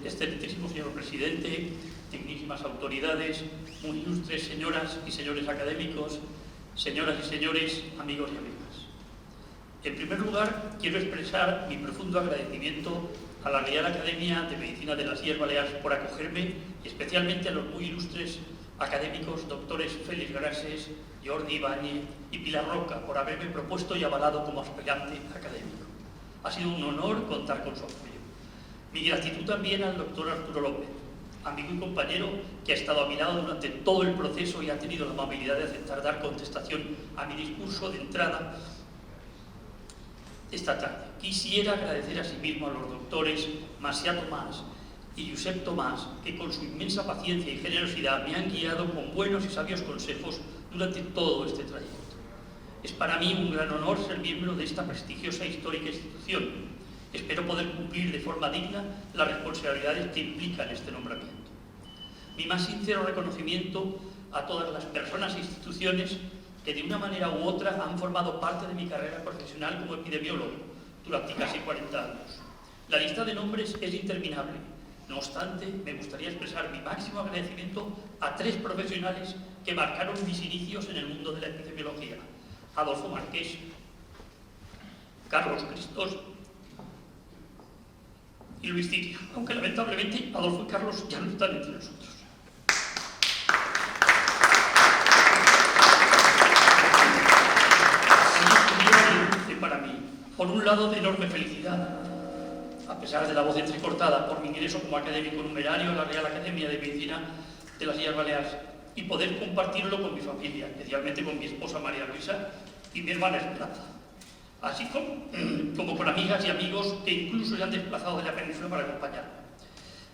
excelentísimo señor presidente, dignísimas autoridades, muy ilustres señoras y señores académicos, señoras y señores, amigos y amigas. En primer lugar, quiero expresar mi profundo agradecimiento a la Real Academia de Medicina de las Illes Balears por acogerme, y especialmente a los muy ilustres académicos doctores Félix Grases, Jordi Ibáñez y Pilar Roca por haberme propuesto y avalado como aspirante académico. Ha sido un honor contar con su apoyo. Mi gratitud también al doctor Arturo López, amigo y compañero que ha estado a mi lado durante todo el proceso y ha tenido la amabilidad de aceptar dar contestación a mi discurso de entrada esta tarde. Quisiera agradecer asimismo a los doctores Macià Tomàs y Josep Tomàs, que con su inmensa paciencia y generosidad me han guiado con buenos y sabios consejos durante todo este trayecto. Es para mí un gran honor ser miembro de esta prestigiosa e histórica institución. Espero poder cumplir de forma digna las responsabilidades que implican este nombramiento. Mi más sincero reconocimiento a todas las personas e instituciones que de una manera u otra han formado parte de mi carrera profesional como epidemiólogo durante casi 40 años. La lista de nombres es interminable. No obstante, me gustaría expresar mi máximo agradecimiento a 3 profesionales que marcaron mis inicios en el mundo de la epidemiología: Adolfo Marqués, Carlos Cristos y Luis Ciria, aunque lamentablemente Adolfo y Carlos ya no están entre nosotros. Para mí, por un lado, de enorme felicidad, a pesar de la voz entrecortada, por mi ingreso como académico numerario a la Real Academia de Medicina de las Illes Balears y poder compartirlo con mi familia, especialmente con mi esposa María Luisa y mi hermana Esperanza, así como con amigas y amigos que incluso se han desplazado de la península para acompañarme.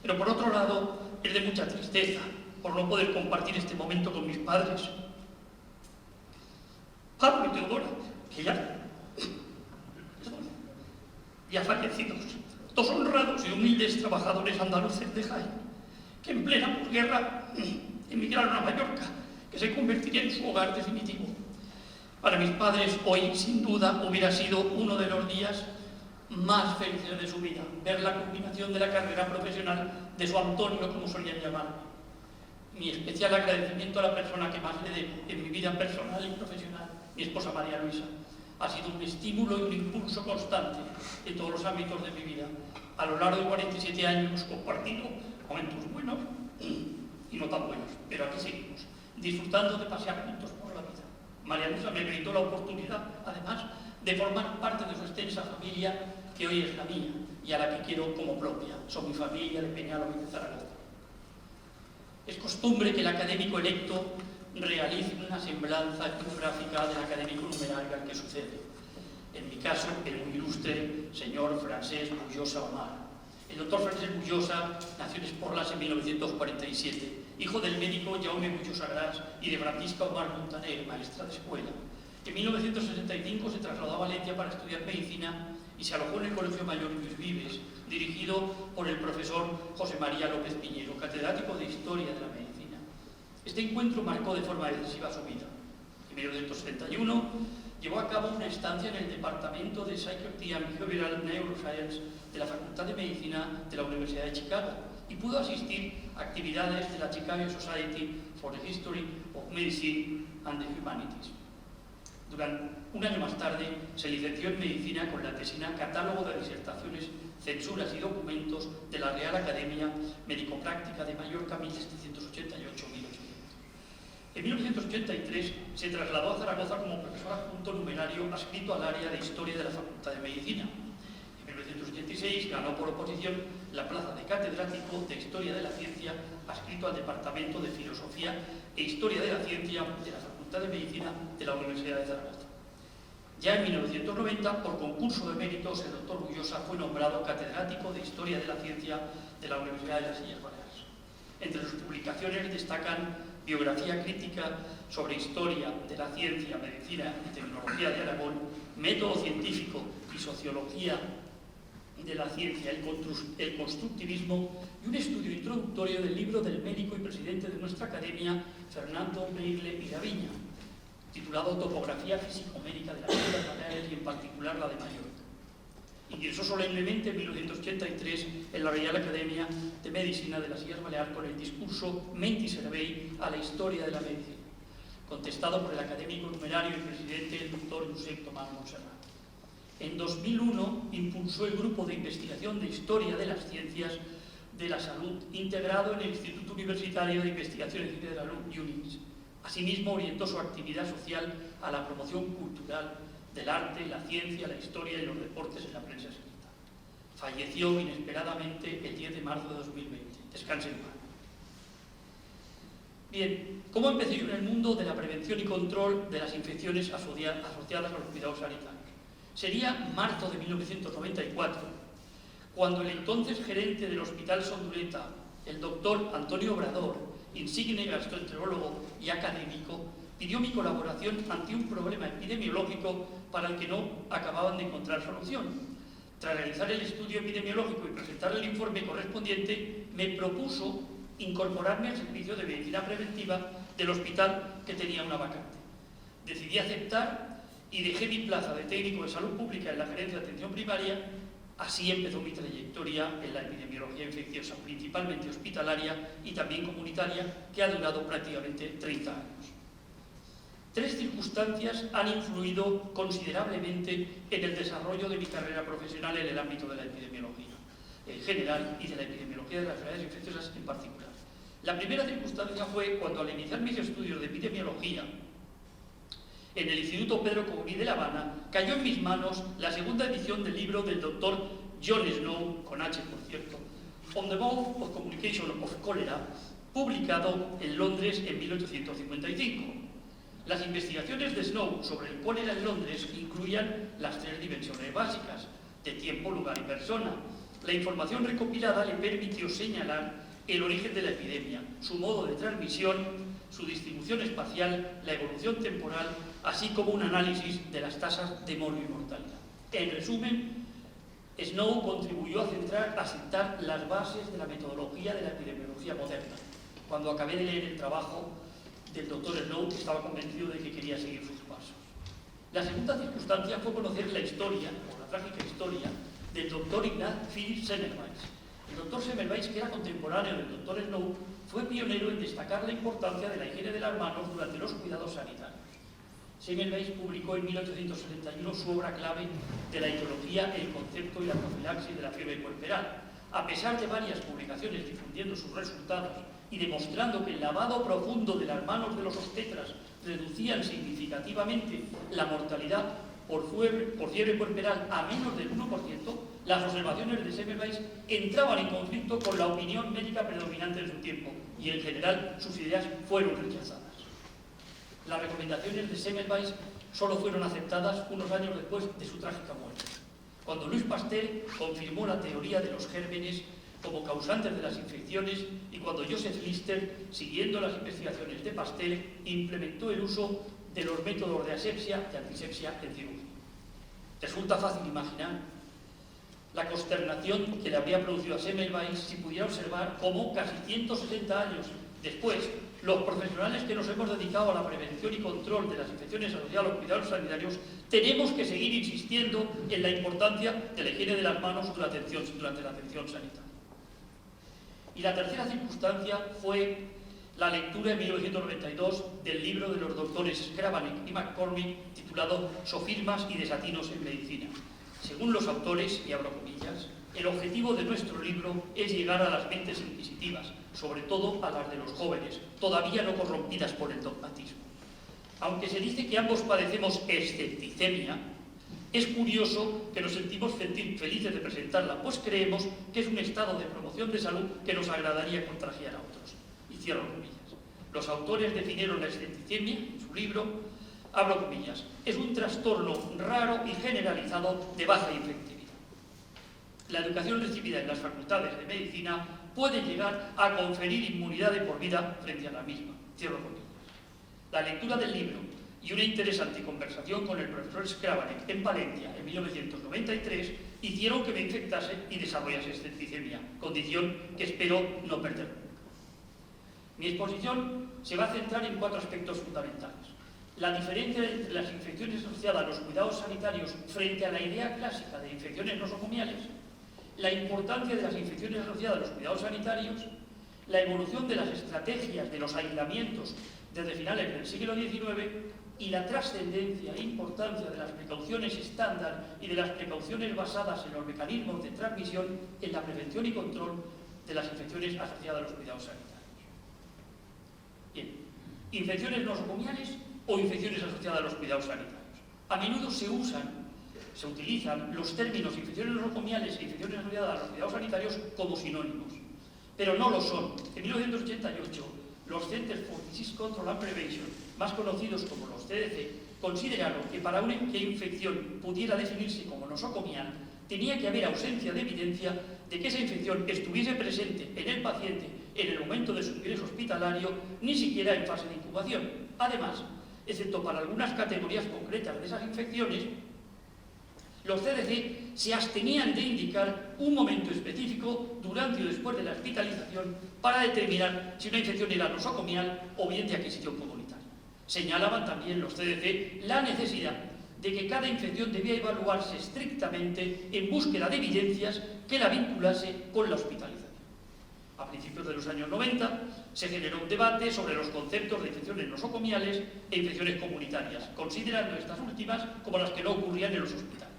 Pero por otro lado, es de mucha tristeza por no poder compartir este momento con mis padres, Pablo y Teodora, que ya fallecidos, 2 honrados y humildes trabajadores andaluces de Jaén, que en plena posguerra emigraron a Mallorca, que se convertiría en su hogar definitivo. Para mis padres hoy, sin duda, hubiera sido uno de los días más felices de su vida, ver la combinación de la carrera profesional de su Antonio, como solían llamarme. Mi especial agradecimiento a la persona que más le debo en mi vida personal y profesional, mi esposa María Luisa. Ha sido un estímulo y un impulso constante en todos los ámbitos de mi vida. A lo largo de 47 años hemos compartido momentos buenos y no tan buenos, pero aquí seguimos, disfrutando de pasear juntos por la vida. María Luisa me brindó la oportunidad, además, de formar parte de su extensa familia, que hoy es la mía y a la que quiero como propia. Son mi familia de Peñalba y de Zaragoza. Es costumbre que el académico electo realice una semblanza etnográfica del académico numerario al que sucede. En mi caso, el muy ilustre señor Francesc Bujosa Omar. El doctor Francesc Bujosa nació en Esporlas en 1947, hijo del médico Jaume Bujosa Gras y de Francisca Omar Montaner, maestra de escuela. En 1965 se trasladó a Valencia para estudiar medicina y se alojó en el Colegio Mayor Luis Vives, dirigido por el profesor José María López Piñero, catedrático de Historia de la Medicina. Este encuentro marcó de forma decisiva su vida. En 1971 llevó a cabo una estancia en el Departamento de Psychiatry and Behavioral Neuroscience de la Facultad de Medicina de la Universidad de Chicago y pudo asistir a actividades de la Chicago Society for the History of Medicine and the Humanities. Durante un año más tarde se licenció en Medicina con la tesina Catálogo de Disertaciones, Censuras y Documentos de la Real Academia Médico-Práctica de Mallorca 1788-1800. En 1983 se trasladó a Zaragoza como profesor adjunto numerario adscrito al área de Historia de la Facultad de Medicina. En 1986 ganó por oposición la plaza de catedrático de Historia de la Ciencia adscrito al Departamento de Filosofía e Historia de la Ciencia de la Facultad de Medicina de la Universidad de Zaragoza. Ya en 1990, por concurso de méritos, el doctor Bujosa fue nombrado catedrático de Historia de la Ciencia de la Universidad de las Illes Balears. Entre sus publicaciones destacan Biografía crítica sobre historia de la ciencia, medicina y tecnología de Aragón, Método científico y sociología de la ciencia, el constructivismo y un estudio introductorio del libro del médico y presidente de nuestra academia, Fernando Meirle Miraviña, titulado Topografía físico-médica de las Islas Baleares y en particular la de Mallorca. ingresó solemnemente en 1983 en la Real Academia de Medicina de las Illes Balears con el discurso Mentis Servei a la historia de la medicina, contestado por el académico numerario y presidente, el doctor Josep Tomàs Montserrat. En 2001 impulsó el Grupo de Investigación de Historia de las Ciencias de la Salud, integrado en el Instituto Universitario de Investigación en Ciencia de la Salud, UNICS. Asimismo, orientó su actividad social a la promoción cultural del arte, la ciencia, la historia y los deportes en la prensa escrita. Falleció inesperadamente el 10 de marzo de 2020. Descanse en paz. Bien, ¿cómo empecé yo en el mundo de la prevención y control de las infecciones asociadas a los cuidados sanitarios? Sería marzo de 1994, cuando el entonces gerente del Hospital Sondureta, el doctor Antonio Obrador, insigne gastroenterólogo y académico, pidió mi colaboración ante un problema epidemiológico para el que no acababan de encontrar solución. Tras realizar el estudio epidemiológico y presentar el informe correspondiente, me propuso incorporarme al servicio de medicina preventiva del hospital que tenía una vacante. Decidí aceptar y dejé mi plaza de técnico de salud pública en la gerencia de atención primaria. Así empezó mi trayectoria en la epidemiología infecciosa, principalmente hospitalaria y también comunitaria, que ha durado prácticamente 30 años. Tres circunstancias han influido considerablemente en el desarrollo de mi carrera profesional en el ámbito de la epidemiología en general y de la epidemiología de las enfermedades infecciosas en particular. La primera circunstancia fue cuando, al iniciar mis estudios de epidemiología en el Instituto Pedro Cogolí de La Habana, cayó en mis manos la segunda edición del libro del doctor John Snow, con H por cierto, On the Mode of Communication of Cholera, publicado en Londres en 1855. Las investigaciones de Snow sobre el cólera en Londres incluían las tres dimensiones básicas, de tiempo, lugar y persona. La información recopilada le permitió señalar el origen de la epidemia, su modo de transmisión, su distribución espacial, la evolución temporal, así como un análisis de las tasas de morbo y mortalidad. En resumen, Snow contribuyó a sentar las bases de la metodología de la epidemiología moderna. Cuando acabé de leer el trabajo del doctor Snow, estaba convencido de que quería seguir sus pasos. La segunda circunstancia fue conocer la historia, o la trágica historia, del doctor Ignaz Philipp Semmelweis. El doctor Semmelweis, que era contemporáneo del doctor Snow, fue pionero en destacar la importancia de la higiene de las manos durante los cuidados sanitarios. Semmelweis publicó en 1871 su obra clave de la etiología, el concepto y la profilaxis de la fiebre puerperal. A pesar de varias publicaciones difundiendo sus resultados y demostrando que el lavado profundo de las manos de los obstetras reducían significativamente la mortalidad por fiebre puerperal a menos del 1%, las observaciones de Semmelweis entraban en conflicto con la opinión médica predominante de su tiempo y, en general, sus ideas fueron rechazadas. Las recomendaciones de Semmelweis solo fueron aceptadas unos años después de su trágica muerte, cuando Louis Pasteur confirmó la teoría de los gérmenes como causantes de las infecciones y cuando Joseph Lister, siguiendo las investigaciones de Pasteur, implementó el uso de los métodos de asepsia y antisepsia en cirugía. Resulta fácil imaginar la consternación que le habría producido a Semmelweis si pudiera observar cómo casi 160 años después los profesionales que nos hemos dedicado a la prevención y control de las infecciones asociadas a los cuidados sanitarios tenemos que seguir insistiendo en la importancia de la higiene de las manos durante la atención sanitaria. Y la tercera circunstancia fue la lectura en 1992 del libro de los doctores Skrabanek y McCormick titulado Sofismas y desatinos en medicina. Según los autores, y abro comillas, el objetivo de nuestro libro es llegar a las mentes inquisitivas, sobre todo a las de los jóvenes, todavía no corrompidas por el dogmatismo. Aunque se dice que ambos padecemos escepticemia, es curioso que nos sentimos felices de presentarla, pues creemos que es un estado de promoción de salud que nos agradaría contagiar a otros. Y cierro comillas. Los autores definieron la escepticemia en su libro, abro comillas, es un trastorno raro y generalizado de baja infectividad. La educación recibida en las facultades de medicina puede llegar a conferir inmunidad de por vida frente a la misma. Cierro comillas. La lectura del libro y una interesante conversación con el profesor Skrabanek en Valencia en 1993 hicieron que me infectase y desarrollase escepticemia, condición que espero no perder nunca. Mi exposición se va a centrar en 4 aspectos fundamentales. la diferencia entre las infecciones asociadas a los cuidados sanitarios frente a la idea clásica de infecciones nosocomiales, la importancia de las infecciones asociadas a los cuidados sanitarios, la evolución de las estrategias de los aislamientos desde finales del siglo XIX y la trascendencia e importancia de las precauciones estándar y de las precauciones basadas en los mecanismos de transmisión en la prevención y control de las infecciones asociadas a los cuidados sanitarios. Bien, infecciones nosocomiales o infecciones asociadas a los cuidados sanitarios. A menudo se utilizan los términos infecciones nosocomiales e infecciones asociadas a los cuidados sanitarios como sinónimos, pero no lo son. En 1988, los Centers for Disease Control and Prevention, más conocidos como los CDC, consideraron que para una infección pudiera definirse como nosocomial, tenía que haber ausencia de evidencia de que esa infección estuviese presente en el paciente en el momento de su ingreso hospitalario, ni siquiera en fase de incubación. Además, excepto para algunas categorías concretas de esas infecciones, los CDC se abstenían de indicar un momento específico durante o después de la hospitalización para determinar si una infección era nosocomial o bien de adquisición comunitaria. Señalaban también los CDC la necesidad de que cada infección debía evaluarse estrictamente en búsqueda de evidencias que la vinculase con la hospitalización. A principios de los años 90 se generó un debate sobre los conceptos de infecciones nosocomiales e infecciones comunitarias, considerando estas últimas como las que no ocurrían en los hospitales.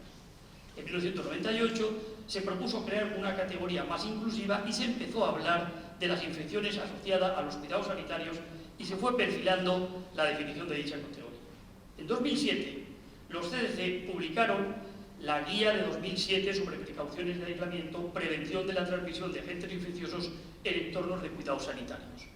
En 1998 se propuso crear una categoría más inclusiva y se empezó a hablar de las infecciones asociadas a los cuidados sanitarios y se fue perfilando la definición de dicha categoría. En 2007, los CDC publicaron la Guía de 2007 sobre precauciones de aislamiento, prevención de la transmisión de agentes infecciosos en entornos de cuidados sanitarios.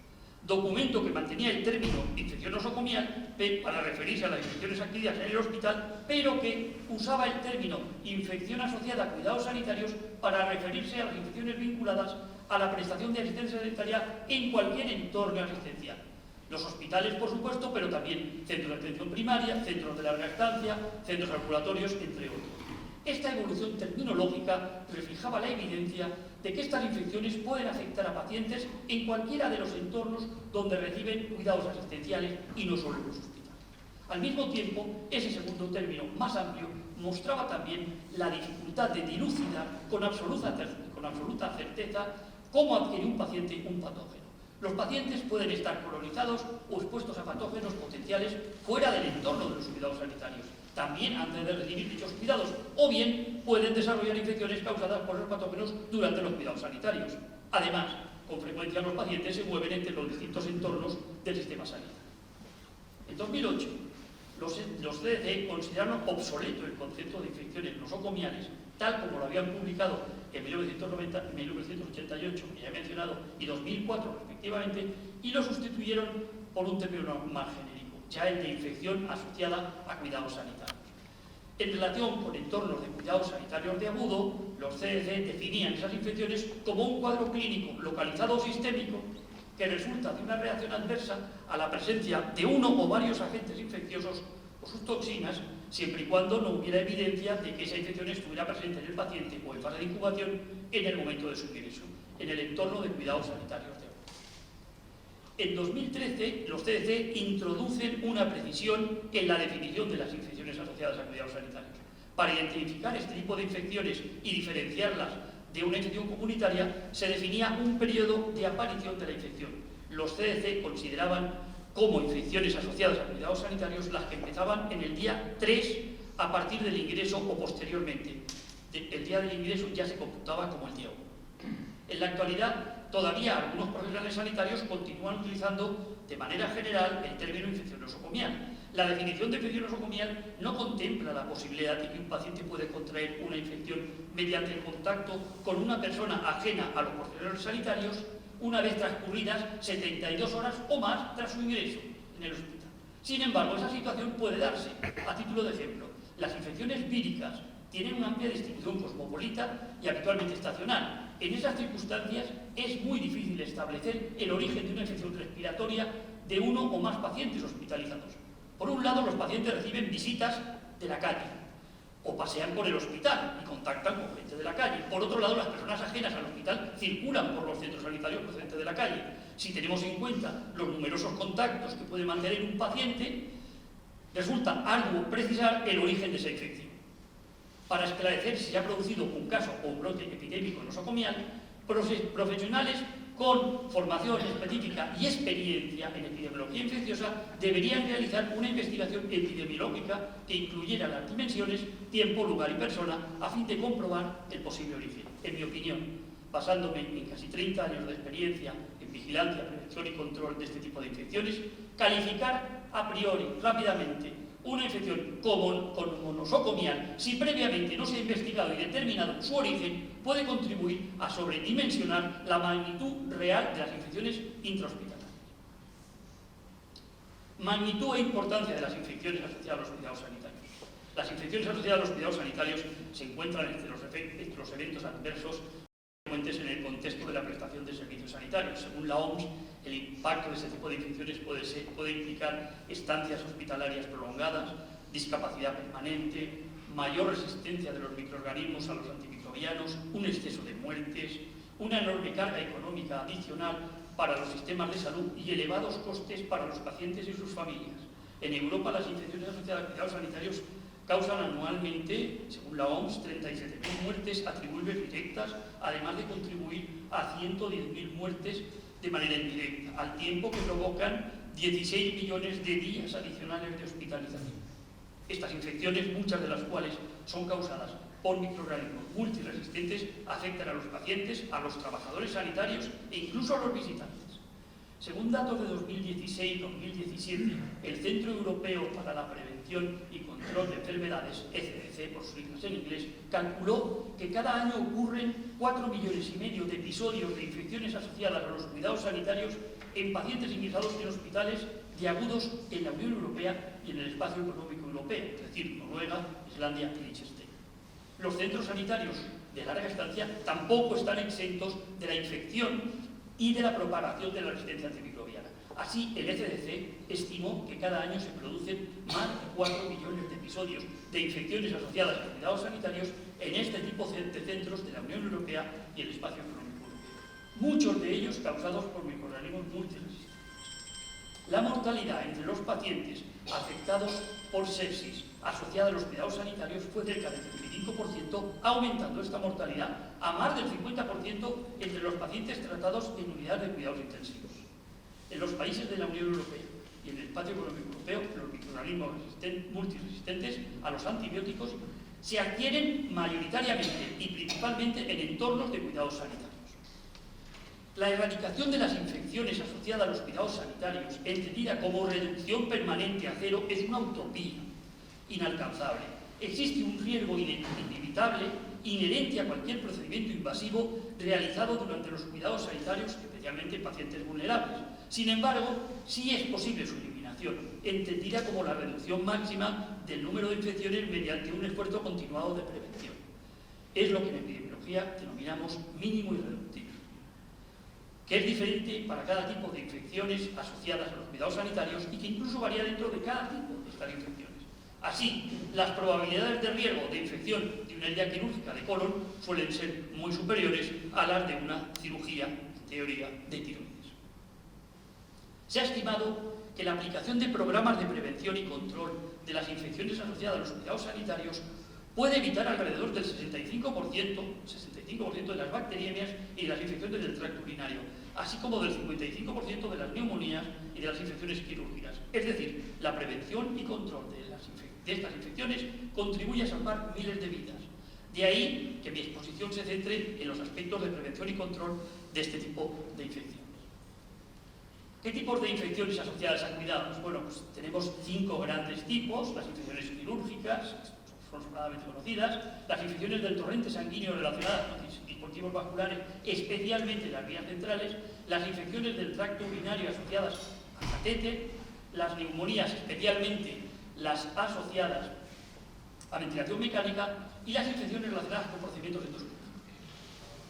Documento que mantenía el término infección nosocomial para referirse a las infecciones adquiridas en el hospital, pero que usaba el término infección asociada a cuidados sanitarios para referirse a las infecciones vinculadas a la prestación de asistencia sanitaria en cualquier entorno asistencial. Los hospitales, por supuesto, pero también centros de atención primaria, centros de larga estancia, centros ambulatorios, entre otros. Esta evolución terminológica reflejaba la evidencia de que estas infecciones pueden afectar a pacientes en cualquiera de los entornos donde reciben cuidados asistenciales y no solo en los hospitales. Al mismo tiempo, ese segundo término más amplio mostraba también la dificultad de dilucidar con absoluta certeza cómo adquiere un paciente un patógeno. Los pacientes pueden estar colonizados o expuestos a patógenos potenciales fuera del entorno de los cuidados sanitarios, también antes de recibir dichos cuidados, o bien pueden desarrollar infecciones causadas por los patógenos durante los cuidados sanitarios. Además, con frecuencia los pacientes se mueven entre los distintos entornos del sistema sanitario. En 2008, los CDC consideraron obsoleto el concepto de infecciones nosocomiales, tal como lo habían publicado en 1988, que ya he mencionado, y 2004 respectivamente, y lo sustituyeron por un término más genérico, ya el de infección asociada a cuidados sanitarios. En relación con entornos de cuidados sanitarios de agudo, los CDC definían esas infecciones como un cuadro clínico localizado o sistémico que resulta de una reacción adversa a la presencia de uno o varios agentes infecciosos o sus toxinas, siempre y cuando no hubiera evidencia de que esa infección estuviera presente en el paciente o en fase de incubación en el momento de su ingreso, en el entorno de cuidados sanitarios de agudo. En 2013, los CDC introducen una precisión en la definición de las infecciones asociadas a cuidados sanitarios. Para identificar este tipo de infecciones y diferenciarlas de una infección comunitaria, se definía un periodo de aparición de la infección. Los CDC consideraban como infecciones asociadas a cuidados sanitarios las que empezaban en el día 3 a partir del ingreso o posteriormente. El día del ingreso ya se computaba como el día 1. En la actualidad, todavía algunos profesionales sanitarios continúan utilizando de manera general el término infección nosocomial. La definición de infección nosocomial no contempla la posibilidad de que un paciente puede contraer una infección mediante el contacto con una persona ajena a los profesionales sanitarios una vez transcurridas 72 horas o más tras su ingreso en el hospital. Sin embargo, esa situación puede darse. A título de ejemplo, las infecciones víricas tienen una amplia distribución cosmopolita y habitualmente estacional. En esas circunstancias es muy difícil establecer el origen de una infección respiratoria de uno o más pacientes hospitalizados. Por un lado, los pacientes reciben visitas de la calle o pasean por el hospital y contactan con gente de la calle. Por otro lado, las personas ajenas al hospital circulan por los centros sanitarios procedentes de la calle. Si tenemos en cuenta los numerosos contactos que puede mantener un paciente, Resulta arduo precisar el origen de esa infección. Para esclarecer si se ha producido un caso o un brote epidémico nosocomial, profesionales con formación específica y experiencia en epidemiología infecciosa deberían realizar una investigación epidemiológica que incluyera las dimensiones, tiempo, lugar y persona a fin de comprobar el posible origen. En mi opinión, basándome en casi 30 años de experiencia en vigilancia, prevención y control de este tipo de infecciones, calificar a priori, rápidamente, una infección como nosocomial, si previamente no se ha investigado y determinado su origen, puede contribuir a sobredimensionar la magnitud real de las infecciones intrahospitalarias. Magnitud e importancia de las infecciones asociadas a los cuidados sanitarios. Las infecciones asociadas a los cuidados sanitarios se encuentran entre los eventos adversos en el contexto de la prestación de servicios sanitarios. Según la OMS, el impacto de este tipo de infecciones puede implicar estancias hospitalarias prolongadas, discapacidad permanente, mayor resistencia de los microorganismos a los antimicrobianos, un exceso de muertes, una enorme carga económica adicional para los sistemas de salud y elevados costes para los pacientes y sus familias. En Europa, las infecciones asociadas a cuidados sanitarios causan anualmente, según la OMS, 37.000 muertes atribuibles directas, además de contribuir a 110.000 muertes de manera indirecta, al tiempo que provocan 16 millones de días adicionales de hospitalización. Estas infecciones, muchas de las cuales son causadas por microorganismos multiresistentes, afectan a los pacientes, a los trabajadores sanitarios e incluso a los visitantes. Según datos de 2016-2017, el Centro Europeo para la Prevención y Control de Enfermedades, ECDC por sus siglas en inglés, calculó que cada año ocurren 4,5 millones de episodios de infecciones asociadas a los cuidados sanitarios en pacientes ingresados en hospitales de agudos en la Unión Europea y en el espacio económico europeo, es decir, Noruega, Islandia y Liechtenstein. Los centros sanitarios de larga estancia tampoco están exentos de la infección y de la propagación de la resistencia antimicrobiana. Así, el ECDC estimó que cada año se producen más de 4 millones de episodios de infecciones asociadas a cuidados sanitarios en este tipo de centros de la Unión Europea y el espacio económico europeo, muchos de ellos causados por microorganismos multiresistentes. La mortalidad entre los pacientes afectados por sepsis asociada a los cuidados sanitarios fue cerca del 25%, aumentando esta mortalidad a más del 50% entre los pacientes tratados en unidades de cuidados intensivos. En los países de la Unión Europea y en el espacio económico europeo, los microorganismos multiresistentes a los antibióticos se adquieren mayoritariamente y principalmente en entornos de cuidados sanitarios. La erradicación de las infecciones asociadas a los cuidados sanitarios, entendida como reducción permanente a cero, es una utopía inalcanzable. Existe un riesgo inevitable inherente a cualquier procedimiento invasivo realizado durante los cuidados sanitarios, especialmente en pacientes vulnerables. Sin embargo, sí es posible su eliminación, entendida como la reducción máxima del número de infecciones mediante un esfuerzo continuado de prevención. Es lo que en epidemiología denominamos mínimo irreductible, que es diferente para cada tipo de infecciones asociadas a los cuidados sanitarios y que incluso varía dentro de cada tipo de estas infecciones. Así, las probabilidades de riesgo de infección de una herida quirúrgica de colon suelen ser muy superiores a las de una cirugía, en teoría, de tiroides. Se ha estimado que la aplicación de programas de prevención y control de las infecciones asociadas a los cuidados sanitarios puede evitar alrededor del 65% de las bacteriemias y de las infecciones del tracto urinario, así como del 55% de las neumonías y de las infecciones quirúrgicas. Es decir, la prevención y control de estas infecciones contribuye a salvar miles de vidas. De ahí que mi exposición se centre en los aspectos de prevención y control de este tipo de infecciones. ¿Qué tipos de infecciones asociadas a cuidados? Bueno, pues tenemos 5 grandes tipos: las infecciones quirúrgicas, son sobradamente conocidas, las infecciones del torrente sanguíneo relacionadas con dispositivos vasculares, especialmente las vías centrales, las infecciones del tracto urinario asociadas al catéter, las neumonías, especialmente las asociadas a ventilación mecánica, y las infecciones relacionadas con procedimientos endoscópicos.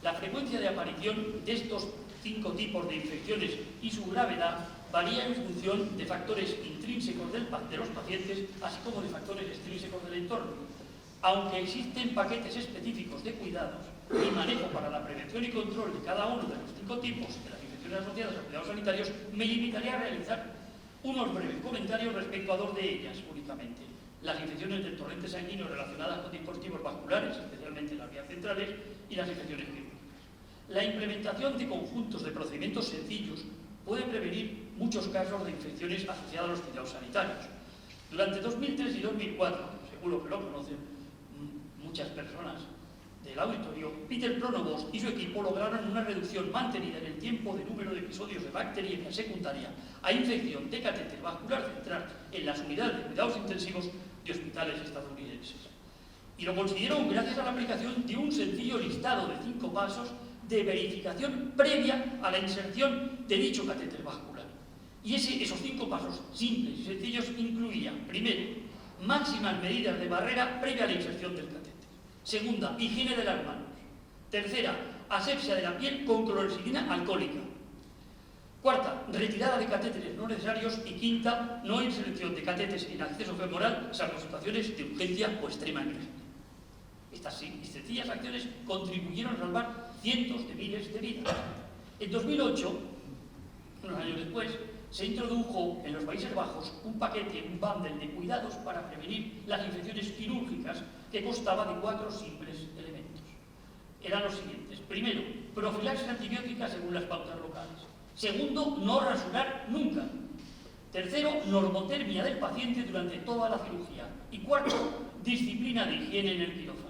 La frecuencia de aparición de estos 5 tipos de infecciones y su gravedad varía en función de factores intrínsecos de los pacientes, así como de factores extrínsecos del entorno. Aunque existen paquetes específicos de cuidados y manejo para la prevención y control de cada uno de los 5 tipos de las infecciones asociadas a cuidados sanitarios, me limitaría a realizar Unos breves comentarios respecto a dos de ellas únicamente: las infecciones del torrente sanguíneo relacionadas con dispositivos vasculares, especialmente las vías centrales, y las infecciones quirúrgicas. La implementación de conjuntos de procedimientos sencillos puede prevenir muchos casos de infecciones asociadas a los cuidados sanitarios. Durante 2003 y 2004, seguro que lo conocen muchas personas del auditorio, Peter Pronovost y su equipo lograron una reducción mantenida en el tiempo de número de episodios de bacteriemia secundaria a infección de catéter vascular central en las unidades de cuidados intensivos de hospitales estadounidenses. Y lo consiguieron gracias a la aplicación de un sencillo listado de 5 pasos de verificación previa a la inserción de dicho catéter vascular. Y esos 5 pasos simples y sencillos incluían: primero, máximas medidas de barrera previa a la inserción del catéter; segunda, higiene de las manos; tercera, asepsia de la piel con clorexidina alcohólica; cuarta, retirada de catéteres no necesarios; y quinta, no inserción de catéteres en acceso femoral, salvo situaciones de urgencia o extrema emergencia. Estas sencillas acciones contribuyeron a salvar cientos de miles de vidas. En 2008, unos años después, se introdujo en los Países Bajos un paquete, un bundle de cuidados para prevenir las infecciones quirúrgicas que constaba de 4 simples elementos. Eran los siguientes: primero, profilaxis antibiótica según las pautas locales; segundo, no rasurar nunca; tercero, normotermia del paciente durante toda la cirugía; y cuarto, disciplina de higiene en el quirófano.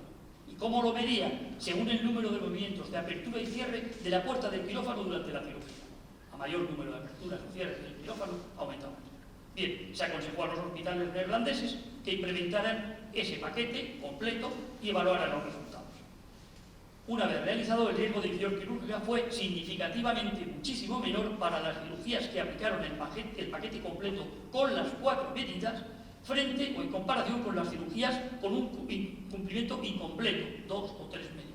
¿Y cómo lo medía? Según el número de movimientos de apertura y cierre de la puerta del quirófano durante la cirugía. A mayor número de aperturas o cierres del quirófano, aumentaba más. Bien, se aconsejó a los hospitales neerlandeses que implementaran ese paquete completo y evaluaran los resultados. Una vez realizado, el riesgo de infección quirúrgica fue significativamente muchísimo menor para las cirugías que aplicaron el paquete completo con las 4 medidas, frente o en comparación con las cirugías con un cumplimiento incompleto, 2 o 3 medidas.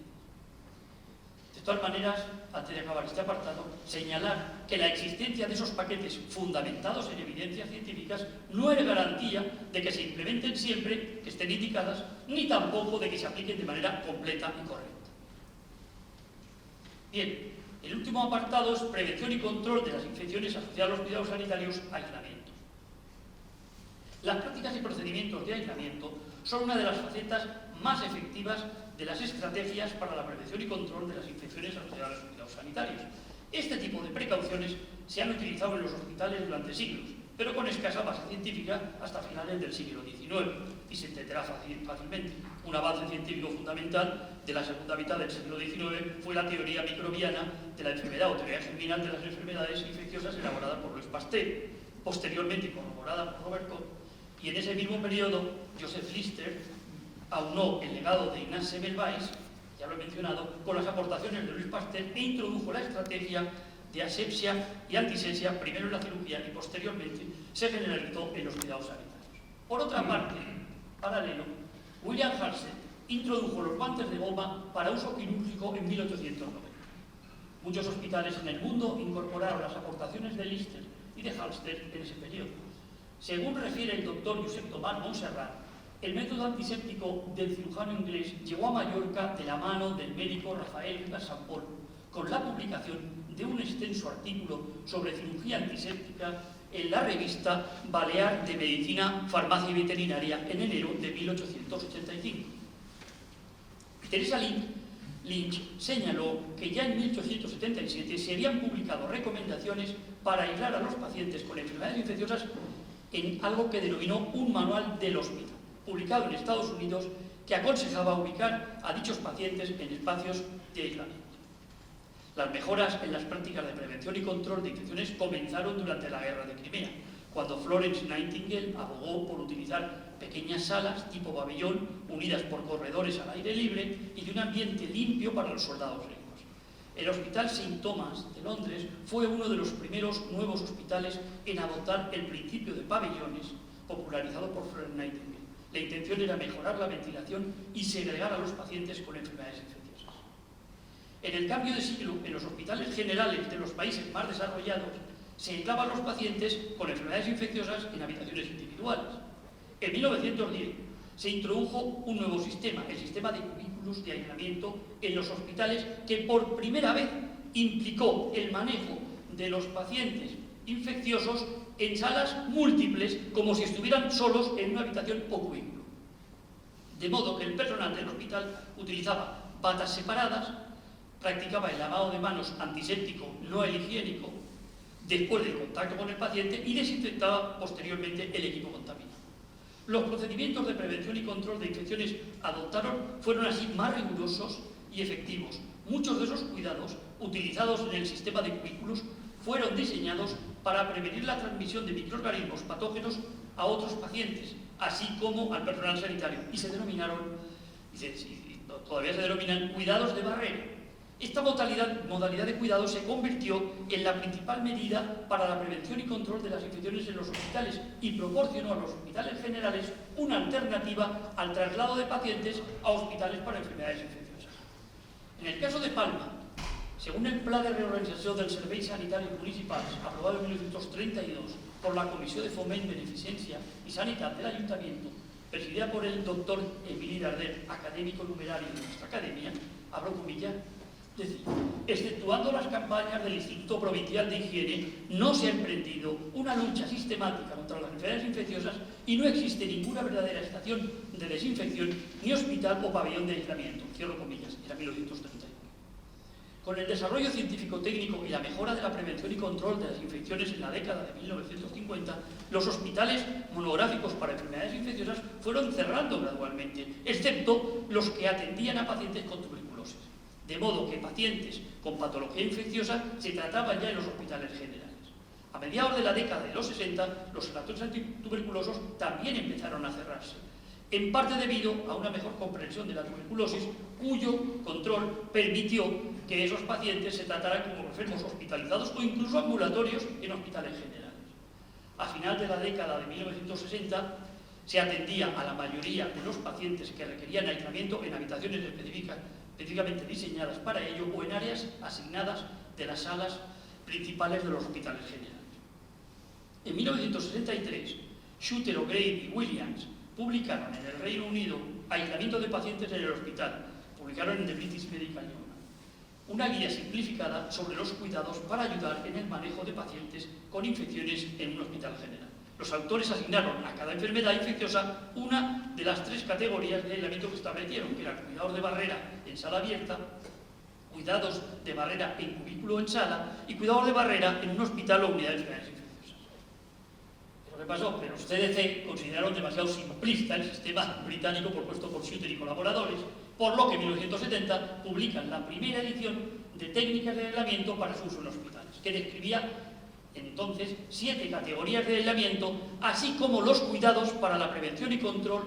De todas maneras, antes de acabar este apartado, señalar que la existencia de esos paquetes fundamentados en evidencias científicas no es garantía de que se implementen siempre, que estén indicadas, ni tampoco de que se apliquen de manera completa y correcta. Bien, el último apartado es prevención y control de las infecciones asociadas a los cuidados sanitarios, aislamiento. Las prácticas y procedimientos de aislamiento son una de las facetas más efectivas de las estrategias para la prevención y control de las infecciones asociadas a los cuidados sanitarios. Este tipo de precauciones se han utilizado en los hospitales durante siglos, pero con escasa base científica hasta finales del siglo XIX, y se entenderá fácilmente. Un avance científico fundamental de la segunda mitad del siglo XIX fue la teoría microbiana de la enfermedad o teoría germinal de las enfermedades infecciosas elaborada por Louis Pasteur, posteriormente corroborada por Robert Koch, y en ese mismo periodo Joseph Lister aunó el legado de Ignaz Semmelweis, ya lo he mencionado, con las aportaciones de Louis Pasteur e introdujo la estrategia de asepsia y antisepsia, primero en la cirugía y posteriormente se generalizó en los cuidados sanitarios. Por otra parte, paralelo, William Halsted introdujo los guantes de goma para uso quirúrgico en 1890. Muchos hospitales en el mundo incorporaron las aportaciones de Lister y de Halsted en ese periodo. Según refiere el doctor Josep Tomàs Montserrat, el método antiséptico del cirujano inglés llegó a Mallorca de la mano del médico Rafael Gassambol, con la publicación de un extenso artículo sobre cirugía antiséptica en la revista Balear de Medicina, Farmacia y Veterinaria en enero de 1885. Teresa Lynch señaló que ya en 1877 se habían publicado recomendaciones para aislar a los pacientes con enfermedades infecciosas en algo que denominó un manual del hospital, publicado en Estados Unidos, que aconsejaba ubicar a dichos pacientes en espacios de aislamiento. Las mejoras en las prácticas de prevención y control de infecciones comenzaron durante la Guerra de Crimea, cuando Florence Nightingale abogó por utilizar pequeñas salas tipo pabellón, unidas por corredores al aire libre y de un ambiente limpio para los soldados heridos. El Hospital St. Thomas de Londres fue uno de los primeros nuevos hospitales en adoptar el principio de pabellones, popularizado por Florence Nightingale. La intención era mejorar la ventilación y segregar a los pacientes con enfermedades infecciosas. En el cambio de siglo, en los hospitales generales de los países más desarrollados, se aislaban los pacientes con enfermedades infecciosas en habitaciones individuales. En 1910 se introdujo un nuevo sistema, el sistema de cubículos de aislamiento en los hospitales, que por primera vez implicó el manejo de los pacientes infecciosos en salas múltiples, como si estuvieran solos en una habitación o cubículo. De modo que el personal del hospital utilizaba batas separadas, practicaba el lavado de manos antiséptico, no el higiénico, después del contacto con el paciente, y desinfectaba posteriormente el equipo contaminado. Los procedimientos de prevención y control de infecciones adoptaron fueron así más rigurosos y efectivos. Muchos de esos cuidados, utilizados en el sistema de cubículos, fueron diseñados para prevenir la transmisión de microorganismos patógenos a otros pacientes, así como al personal sanitario, y se denominaron, todavía se denominan, cuidados de barrera. Esta modalidad de cuidado se convirtió en la principal medida para la prevención y control de las infecciones en los hospitales y proporcionó a los hospitales generales una alternativa al traslado de pacientes a hospitales para enfermedades infecciosas. En el caso de Palma, según el Pla de Reorganització dels Serveis Sanitaris Municipals, aprobado en 1932 por la Comisión de Foment, Beneficencia y Sanidad del Ayuntamiento, presidida por el doctor Emili Darder, académico numerario de nuestra academia, abro comillas, es decir, exceptuando las campañas del Instituto Provincial de Higiene, no se ha emprendido una lucha sistemática contra las enfermedades infecciosas y no existe ninguna verdadera estación de desinfección ni hospital o pabellón de aislamiento. Cierro comillas, era 1931. Con el desarrollo científico-técnico y la mejora de la prevención y control de las infecciones en la década de 1950, los hospitales monográficos para enfermedades infecciosas fueron cerrando gradualmente, excepto los que atendían a pacientes con tuberculosis. De modo que pacientes con patología infecciosa se trataban ya en los hospitales generales. A mediados de la década de los 60, los sanatorios antituberculosos también empezaron a cerrarse, en parte debido a una mejor comprensión de la tuberculosis, cuyo control permitió que esos pacientes se trataran como enfermos hospitalizados o incluso ambulatorios en hospitales generales. A final de la década de 1960, se atendía a la mayoría de los pacientes que requerían aislamiento en habitaciones específicamente diseñadas para ello o en áreas asignadas de las salas principales de los hospitales generales. En 1963, Schuster, O'Grady y Williams publicaron en el Reino Unido Aislamiento de pacientes en el hospital, publicaron en The British Medical Journal, una guía simplificada sobre los cuidados para ayudar en el manejo de pacientes con infecciones en un hospital general. Los autores asignaron a cada enfermedad infecciosa una de las 3 categorías de aislamiento que establecieron, que eran cuidados de barrera en sala abierta, cuidados de barrera en cubículo en sala y cuidados de barrera en un hospital o unidad de enfermedades infecciosas. Lo que pasó, que los CDC consideraron demasiado simplista el sistema británico propuesto por Schuster y colaboradores, por lo que en 1970 publican la primera edición de técnicas de aislamiento para su uso en hospitales, que describía entonces 7 categorías de aislamiento, así como los cuidados para la prevención y control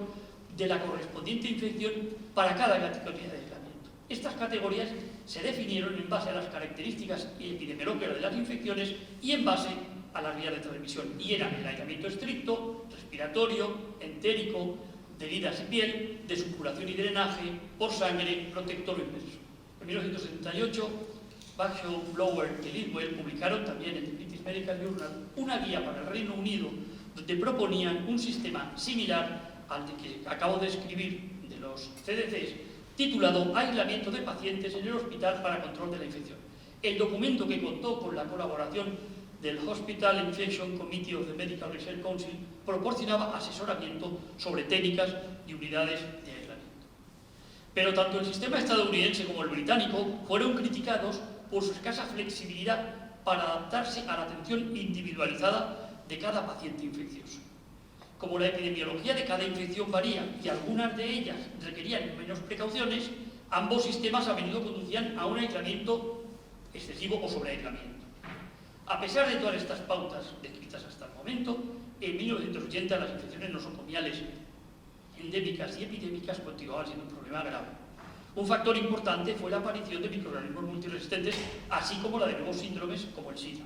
de la correspondiente infección para cada categoría de aislamiento. Estas categorías se definieron en base a las características epidemiológicas de las infecciones y en base a las vías de transmisión, y eran el aislamiento estricto, respiratorio, entérico, de heridas y piel, de supuración y drenaje, por sangre, protector o inverso. En 1978, Bagshaw, Blower y Lidwell publicaron también en The British Medical Journal una guía para el Reino Unido donde proponían un sistema similar al que acabo de escribir de los CDCs, titulado Aislamiento de pacientes en el hospital para control de la infección. El documento, que contó con la colaboración del Hospital Infection Committee of the Medical Research Council, proporcionaba asesoramiento sobre técnicas y unidades de aislamiento. Pero tanto el sistema estadounidense como el británico fueron criticados por su escasa flexibilidad para adaptarse a la atención individualizada de cada paciente infeccioso. Como la epidemiología de cada infección varía y algunas de ellas requerían menos precauciones, ambos sistemas a menudo conducían a un aislamiento excesivo o sobreaislamiento. A pesar de todas estas pautas descritas hasta el momento, en 1980 las infecciones nosocomiales endémicas y epidémicas continuaban siendo un problema grave. Un factor importante fue la aparición de microorganismos multiresistentes, así como la de nuevos síndromes como el SIDA,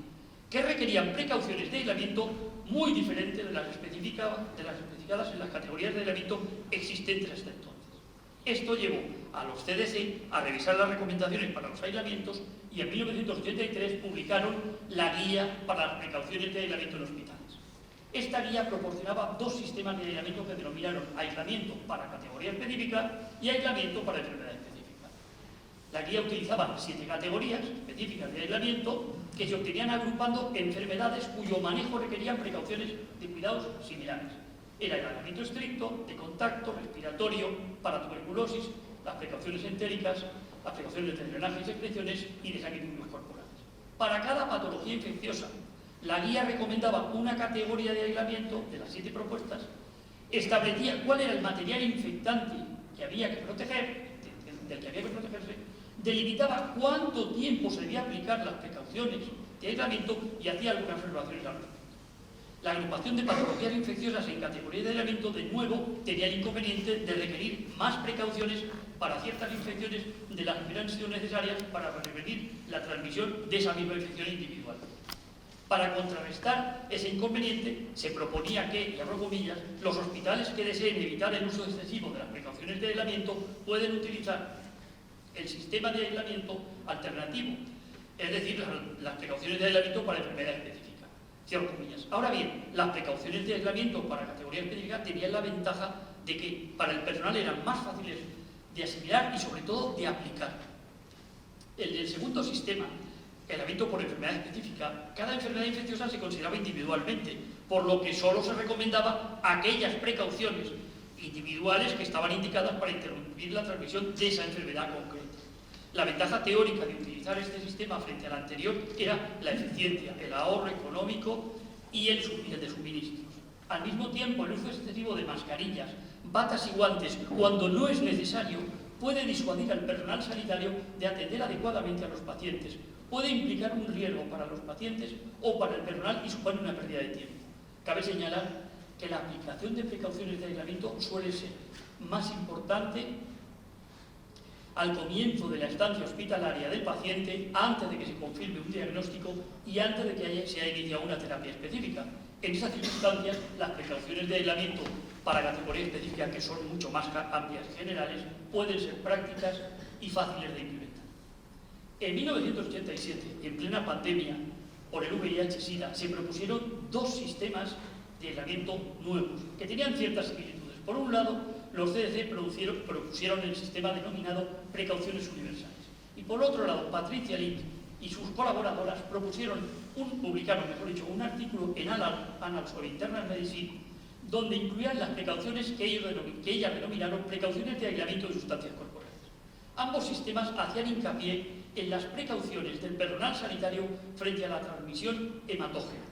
que requerían precauciones de aislamiento muy diferentes de las especificadas en las categorías de aislamiento existentes hasta entonces. Esto llevó a los CDC a revisar las recomendaciones para los aislamientos y en 1983 publicaron la guía para las precauciones de aislamiento en hospitales. Esta guía proporcionaba 2 sistemas de aislamiento que denominaron aislamiento para categoría específica y aislamiento para enfermedad específica. La guía utilizaba 7 categorías específicas de aislamiento que se obtenían agrupando enfermedades cuyo manejo requerían precauciones de cuidados similares. Era el aislamiento estricto, de contacto, respiratorio, para tuberculosis, las precauciones entéricas, las precauciones de drenaje y secreciones y de sanguíneos corporales. Para cada patología infecciosa, la guía recomendaba una categoría de aislamiento de las 7 propuestas, establecía cuál era el material infectante que había que proteger, del que había que protegerse, delimitaba cuánto tiempo se debía aplicar las precauciones de aislamiento y hacía algunas observaciones al respecto. La agrupación de patologías infecciosas en categoría de aislamiento, de nuevo, tenía el inconveniente de requerir más precauciones para ciertas infecciones de las que hubieran sido necesarias para prevenir la transmisión de esa misma infección individual. Para contrarrestar ese inconveniente, se proponía que, y abro comillas, los hospitales que deseen evitar el uso excesivo de las precauciones de aislamiento pueden utilizar el sistema de aislamiento alternativo, es decir, las precauciones de aislamiento para enfermedad específica. Cierro comillas. Ahora bien, las precauciones de aislamiento para categoría específica tenían la ventaja de que para el personal eran más fáciles de asimilar y sobre todo de aplicar. El del segundo sistema, aislamiento por enfermedad específica, cada enfermedad infecciosa se consideraba individualmente, por lo que solo se recomendaba aquellas precauciones individuales que estaban indicadas para interrumpir la transmisión de esa enfermedad concreta. La ventaja teórica de utilizar este sistema frente al anterior era la eficiencia, el ahorro económico y el de suministros. Al mismo tiempo, el uso excesivo de mascarillas, batas y guantes, cuando no es necesario, puede disuadir al personal sanitario de atender adecuadamente a los pacientes. Puede implicar un riesgo para los pacientes o para el personal y supone una pérdida de tiempo. Cabe señalar que la aplicación de precauciones de aislamiento suele ser más importante al comienzo de la estancia hospitalaria del paciente, antes de que se confirme un diagnóstico y antes de que se haya iniciado una terapia específica. En esas circunstancias, las precauciones de aislamiento para categorías específicas, que son mucho más amplias y generales, pueden ser prácticas y fáciles de implementar. En 1987, en plena pandemia por el VIH-Sida, se propusieron 2 sistemas de aislamiento nuevos, que tenían ciertas similitudes. Por un lado, los CDC propusieron el sistema denominado precauciones universales. Y por otro lado, Patricia Link y sus colaboradoras publicaron un artículo en Annals of Internal Medicine, donde incluían las precauciones que ellas denominaron precauciones de aislamiento de sustancias corporales. Ambos sistemas hacían hincapié en las precauciones del personal sanitario frente a la transmisión hematógena.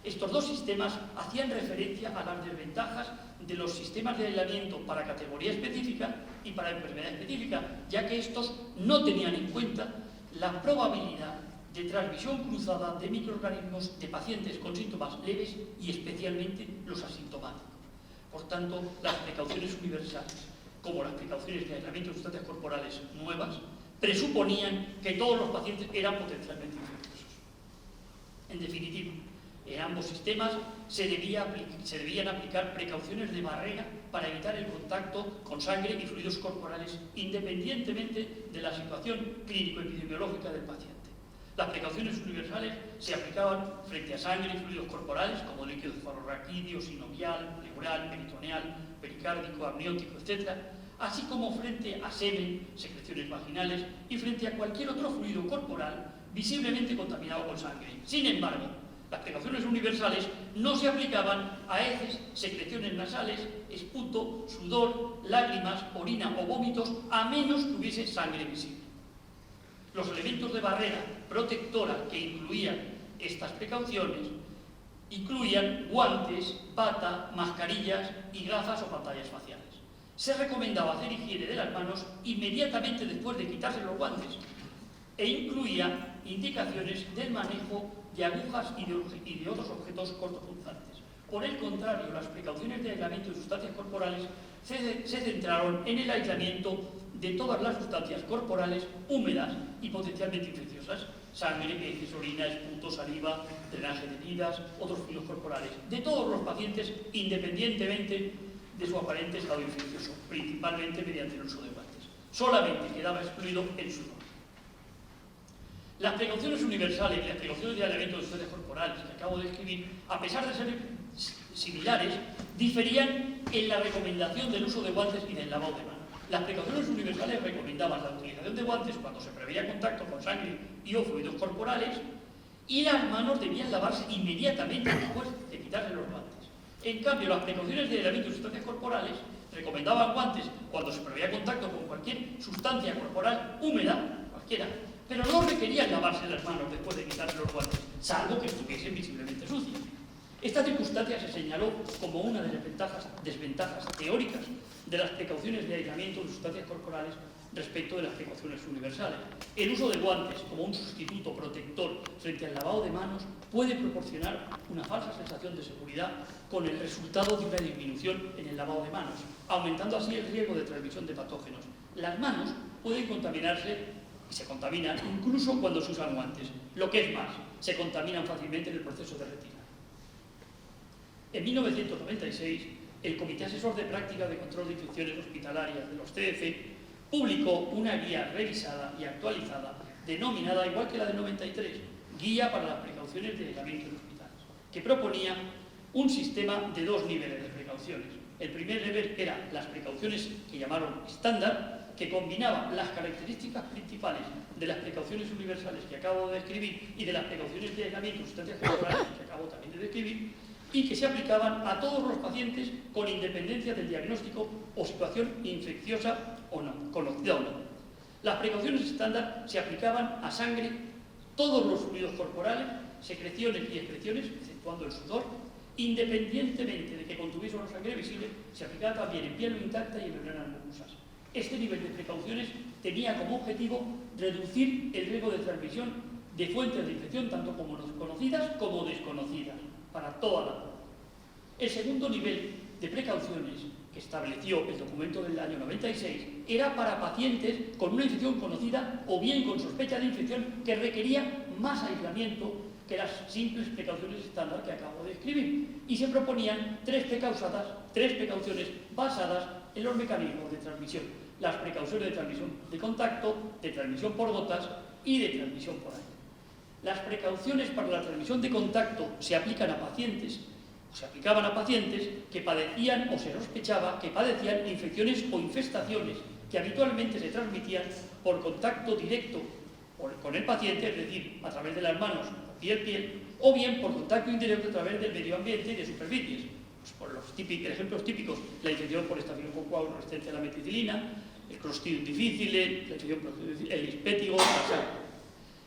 Estos 2 sistemas hacían referencia a las desventajas de los sistemas de aislamiento para categoría específica y para enfermedad específica, ya que estos no tenían en cuenta la probabilidad de transmisión cruzada de microorganismos de pacientes con síntomas leves y especialmente los asintomáticos. Por tanto, las precauciones universales, como las precauciones de aislamiento de sustancias corporales nuevas, presuponían que todos los pacientes eran potencialmente infecciosos. En definitiva, en ambos sistemas se debían aplicar precauciones de barrera para evitar el contacto con sangre y fluidos corporales, independientemente de la situación clínico-epidemiológica del paciente. Las precauciones universales se aplicaban frente a sangre y fluidos corporales, como líquido cefalorraquídeo, sinovial, pleural, peritoneal, pericárdico, amniótico, etc., así como frente a semen, secreciones vaginales y frente a cualquier otro fluido corporal visiblemente contaminado con sangre. Sin embargo, las precauciones universales no se aplicaban a heces, secreciones nasales, esputo, sudor, lágrimas, orina o vómitos, a menos que hubiese sangre visible. Los elementos de barrera protectora que incluían estas precauciones incluían guantes, bata, mascarillas y gafas o pantallas faciales. Se recomendaba hacer higiene de las manos inmediatamente después de quitarse los guantes e incluía indicaciones del manejo de agujas y de otros objetos cortopunzantes. Por el contrario, las precauciones de aislamiento de sustancias corporales se centraron en el aislamiento de todas las sustancias corporales húmedas y potencialmente infecciosas: sangre, heces, orina, esputo, saliva, drenaje de heridas, otros fluidos corporales, de todos los pacientes, independientemente de su aparente estado infeccioso, principalmente mediante el uso de guantes. Solamente quedaba excluido el sudor. Las precauciones universales y las precauciones de aislamiento de sustancias corporales que acabo de describir, a pesar de ser similares, diferían en la recomendación del uso de guantes y del lavado de manos. Las precauciones universales recomendaban la utilización de guantes cuando se preveía contacto con sangre y o fluidos corporales, y las manos debían lavarse inmediatamente después de quitarse los guantes. En cambio, las precauciones de aislamiento de sustancias corporales recomendaban guantes cuando se preveía contacto con cualquier sustancia corporal húmeda, cualquiera, pero no requerían lavarse las manos después de quitarse los guantes, salvo que estuviesen visiblemente sucias. Esta circunstancia se señaló como una de las desventajas teóricas de las precauciones de aislamiento de sustancias corporales respecto de las precauciones universales. El uso de guantes como un sustituto protector frente al lavado de manos puede proporcionar una falsa sensación de seguridad con el resultado de una disminución en el lavado de manos, aumentando así el riesgo de transmisión de patógenos. Las manos pueden contaminarse y se contaminan incluso cuando se usan guantes. Lo que es más, se contaminan fácilmente en el proceso de retina. En 1996, el Comité Asesor de Práctica de Control de Infecciones Hospitalarias de los CDC publicó una guía revisada y actualizada, denominada, igual que la del 93, Guía para las Precauciones de Aislamiento en Hospitales, que proponía un sistema de 2 niveles de precauciones. El primer nivel eran las precauciones que llamaron estándar, que combinaban las características principales de las precauciones universales que acabo de describir y de las precauciones de aislamiento de sustancias corporales que acabo también de describir, y que se aplicaban a todos los pacientes con independencia del diagnóstico o situación infecciosa o no, conocida o no. Las precauciones estándar se aplicaban a sangre, todos los fluidos corporales, secreciones y excreciones, exceptuando el sudor, independientemente de que contuviese una sangre visible, se aplicaba también en piel intacta y en membranas mucosas. Este nivel de precauciones tenía como objetivo reducir el riesgo de transmisión de fuentes de infección tanto como conocidas como desconocidas para toda la población. El segundo nivel de precauciones que estableció el documento del año 96 era para pacientes con una infección conocida o bien con sospecha de infección que requería más aislamiento que las simples precauciones estándar que acabo de escribir, y se proponían tres precauciones basadas en los mecanismos de transmisión: las precauciones de transmisión de contacto, de transmisión por gotas y de transmisión por aire. Las precauciones para la transmisión de contacto se aplicaban a pacientes que padecían o se sospechaba que padecían infecciones o infestaciones que habitualmente se transmitían por contacto directo con el paciente, es decir, a través de las manos, piel, o bien por contacto indirecto a través del medio ambiente y de superficies. Pues por los ejemplos típicos, la infección por estafilococo aureus resistente a la meticilina, el Clostridium difficile, el hispético, la sangre.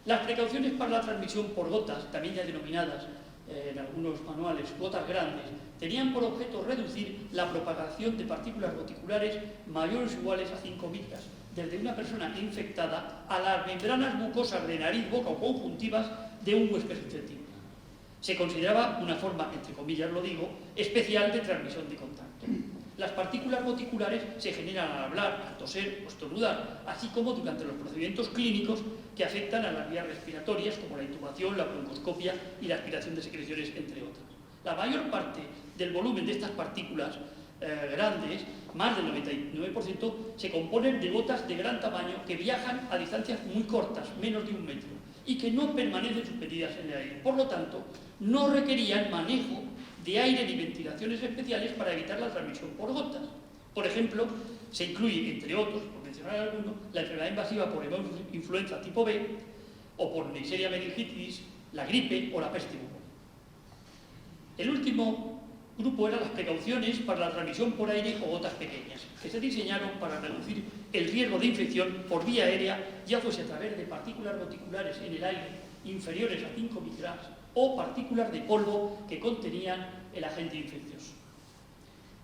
Las precauciones para la transmisión por gotas, también ya denominadas en algunos manuales gotas grandes, tenían por objeto reducir la propagación de partículas goticulares mayores o iguales a 5 micras, desde una persona infectada a las membranas mucosas de nariz, boca o conjuntivas de un huésped susceptible. Se consideraba una forma, entre comillas lo digo, especial de transmisión de contacto. Las partículas goticulares se generan al hablar, al toser o estornudar, así como durante los procedimientos clínicos que afectan a las vías respiratorias, como la intubación, la broncoscopia y la aspiración de secreciones, entre otras. La mayor parte del volumen de estas partículas grandes, más del 99%, se componen de gotas de gran tamaño que viajan a distancias muy cortas, menos de 1 metro, y que no permanecen suspendidas en el aire. Por lo tanto, no requerían manejo de aire ni ventilaciones especiales para evitar la transmisión por gotas. Por ejemplo, se incluye, entre otros, por mencionar alguno, la enfermedad invasiva por influenza tipo B, o por Neisseria meningitidis, la gripe o la peste bubónica. El último grupo eran las precauciones para la transmisión por aire o gotas pequeñas, que se diseñaron para reducir el riesgo de infección por vía aérea, ya fuese a través de partículas goticulares en el aire inferiores a 5 micras o partículas de polvo que contenían el agente infeccioso.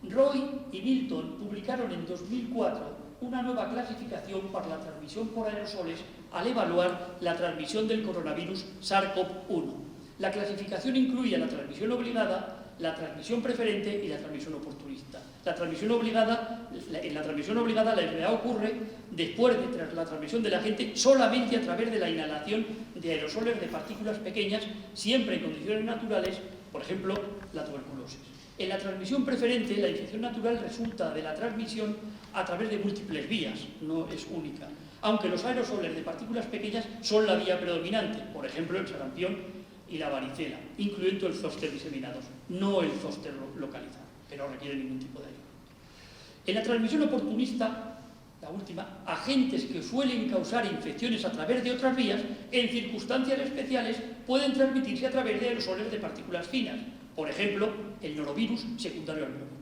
Roy y Milton publicaron en 2004 una nueva clasificación para la transmisión por aerosoles al evaluar la transmisión del coronavirus SARS-CoV-1. La clasificación incluía la transmisión obligada, la transmisión preferente y la transmisión oportunista. En la transmisión obligada la enfermedad ocurre después de la transmisión del agente solamente a través de la inhalación de aerosoles de partículas pequeñas, siempre en condiciones naturales, por ejemplo, la tuberculosis. En la transmisión preferente, la infección natural resulta de la transmisión a través de múltiples vías, no es única, aunque los aerosoles de partículas pequeñas son la vía predominante, por ejemplo, el sarampión y la varicela, incluyendo el zóster diseminados, no el zóster localizado, que no requiere ningún tipo de ayuda. En la transmisión oportunista, última, agentes que suelen causar infecciones a través de otras vías, en circunstancias especiales pueden transmitirse a través de aerosoles de partículas finas, por ejemplo, el norovirus secundario al COVID.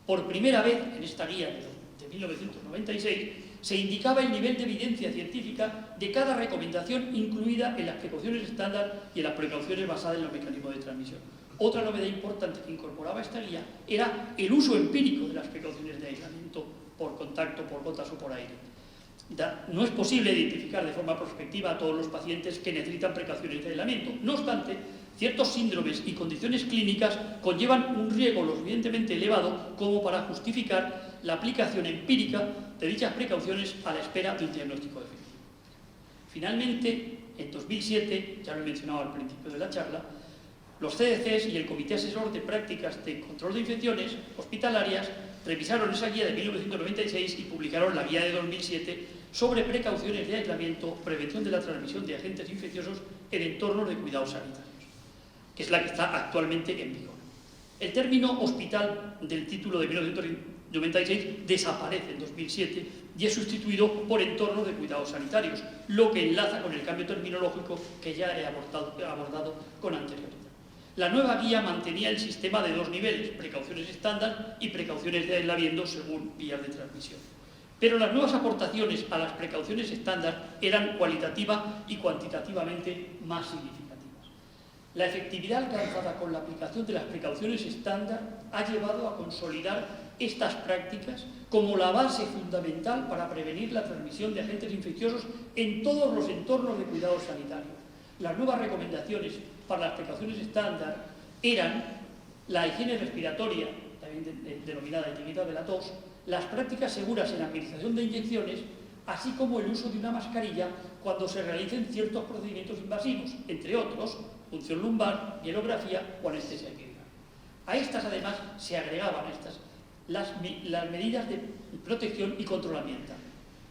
Por primera vez en esta guía de 1996 se indicaba el nivel de evidencia científica de cada recomendación incluida en las precauciones estándar y en las precauciones basadas en los mecanismos de transmisión. Otra novedad importante que incorporaba esta guía era el uso empírico de las precauciones de aislamiento por contacto, por gotas o por aire. No es posible identificar de forma prospectiva a todos los pacientes que necesitan precauciones de aislamiento. No obstante, ciertos síndromes y condiciones clínicas conllevan un riesgo lo suficientemente elevado como para justificar la aplicación empírica de dichas precauciones a la espera de un diagnóstico definitivo. Finalmente, en 2007, ya lo he mencionado al principio de la charla, los CDCs y el Comité Asesor de Prácticas de Control de Infecciones Hospitalarias revisaron esa guía de 1996 y publicaron la guía de 2007 sobre precauciones de aislamiento, prevención de la transmisión de agentes infecciosos en entornos de cuidados sanitarios, que es la que está actualmente en vigor. El término hospital del título de 1996 desaparece en 2007 y es sustituido por entornos de cuidados sanitarios, lo que enlaza con el cambio terminológico que ya he abordado con anterioridad. La nueva guía mantenía el sistema de dos niveles, precauciones estándar y precauciones de aislamiento según vías de transmisión. Pero las nuevas aportaciones a las precauciones estándar eran cualitativa y cuantitativamente más significativas. La efectividad alcanzada con la aplicación de las precauciones estándar ha llevado a consolidar estas prácticas como la base fundamental para prevenir la transmisión de agentes infecciosos en todos los entornos de cuidados sanitarios. Las nuevas recomendaciones para las precauciones estándar eran la higiene respiratoria, también denominada etiqueta de la tos, las prácticas seguras en la administración de inyecciones, así como el uso de una mascarilla cuando se realicen ciertos procedimientos invasivos, entre otros, punción lumbar, mielografía o anestesia epidural. A estas, además, se agregaban las medidas de protección y control ambiental.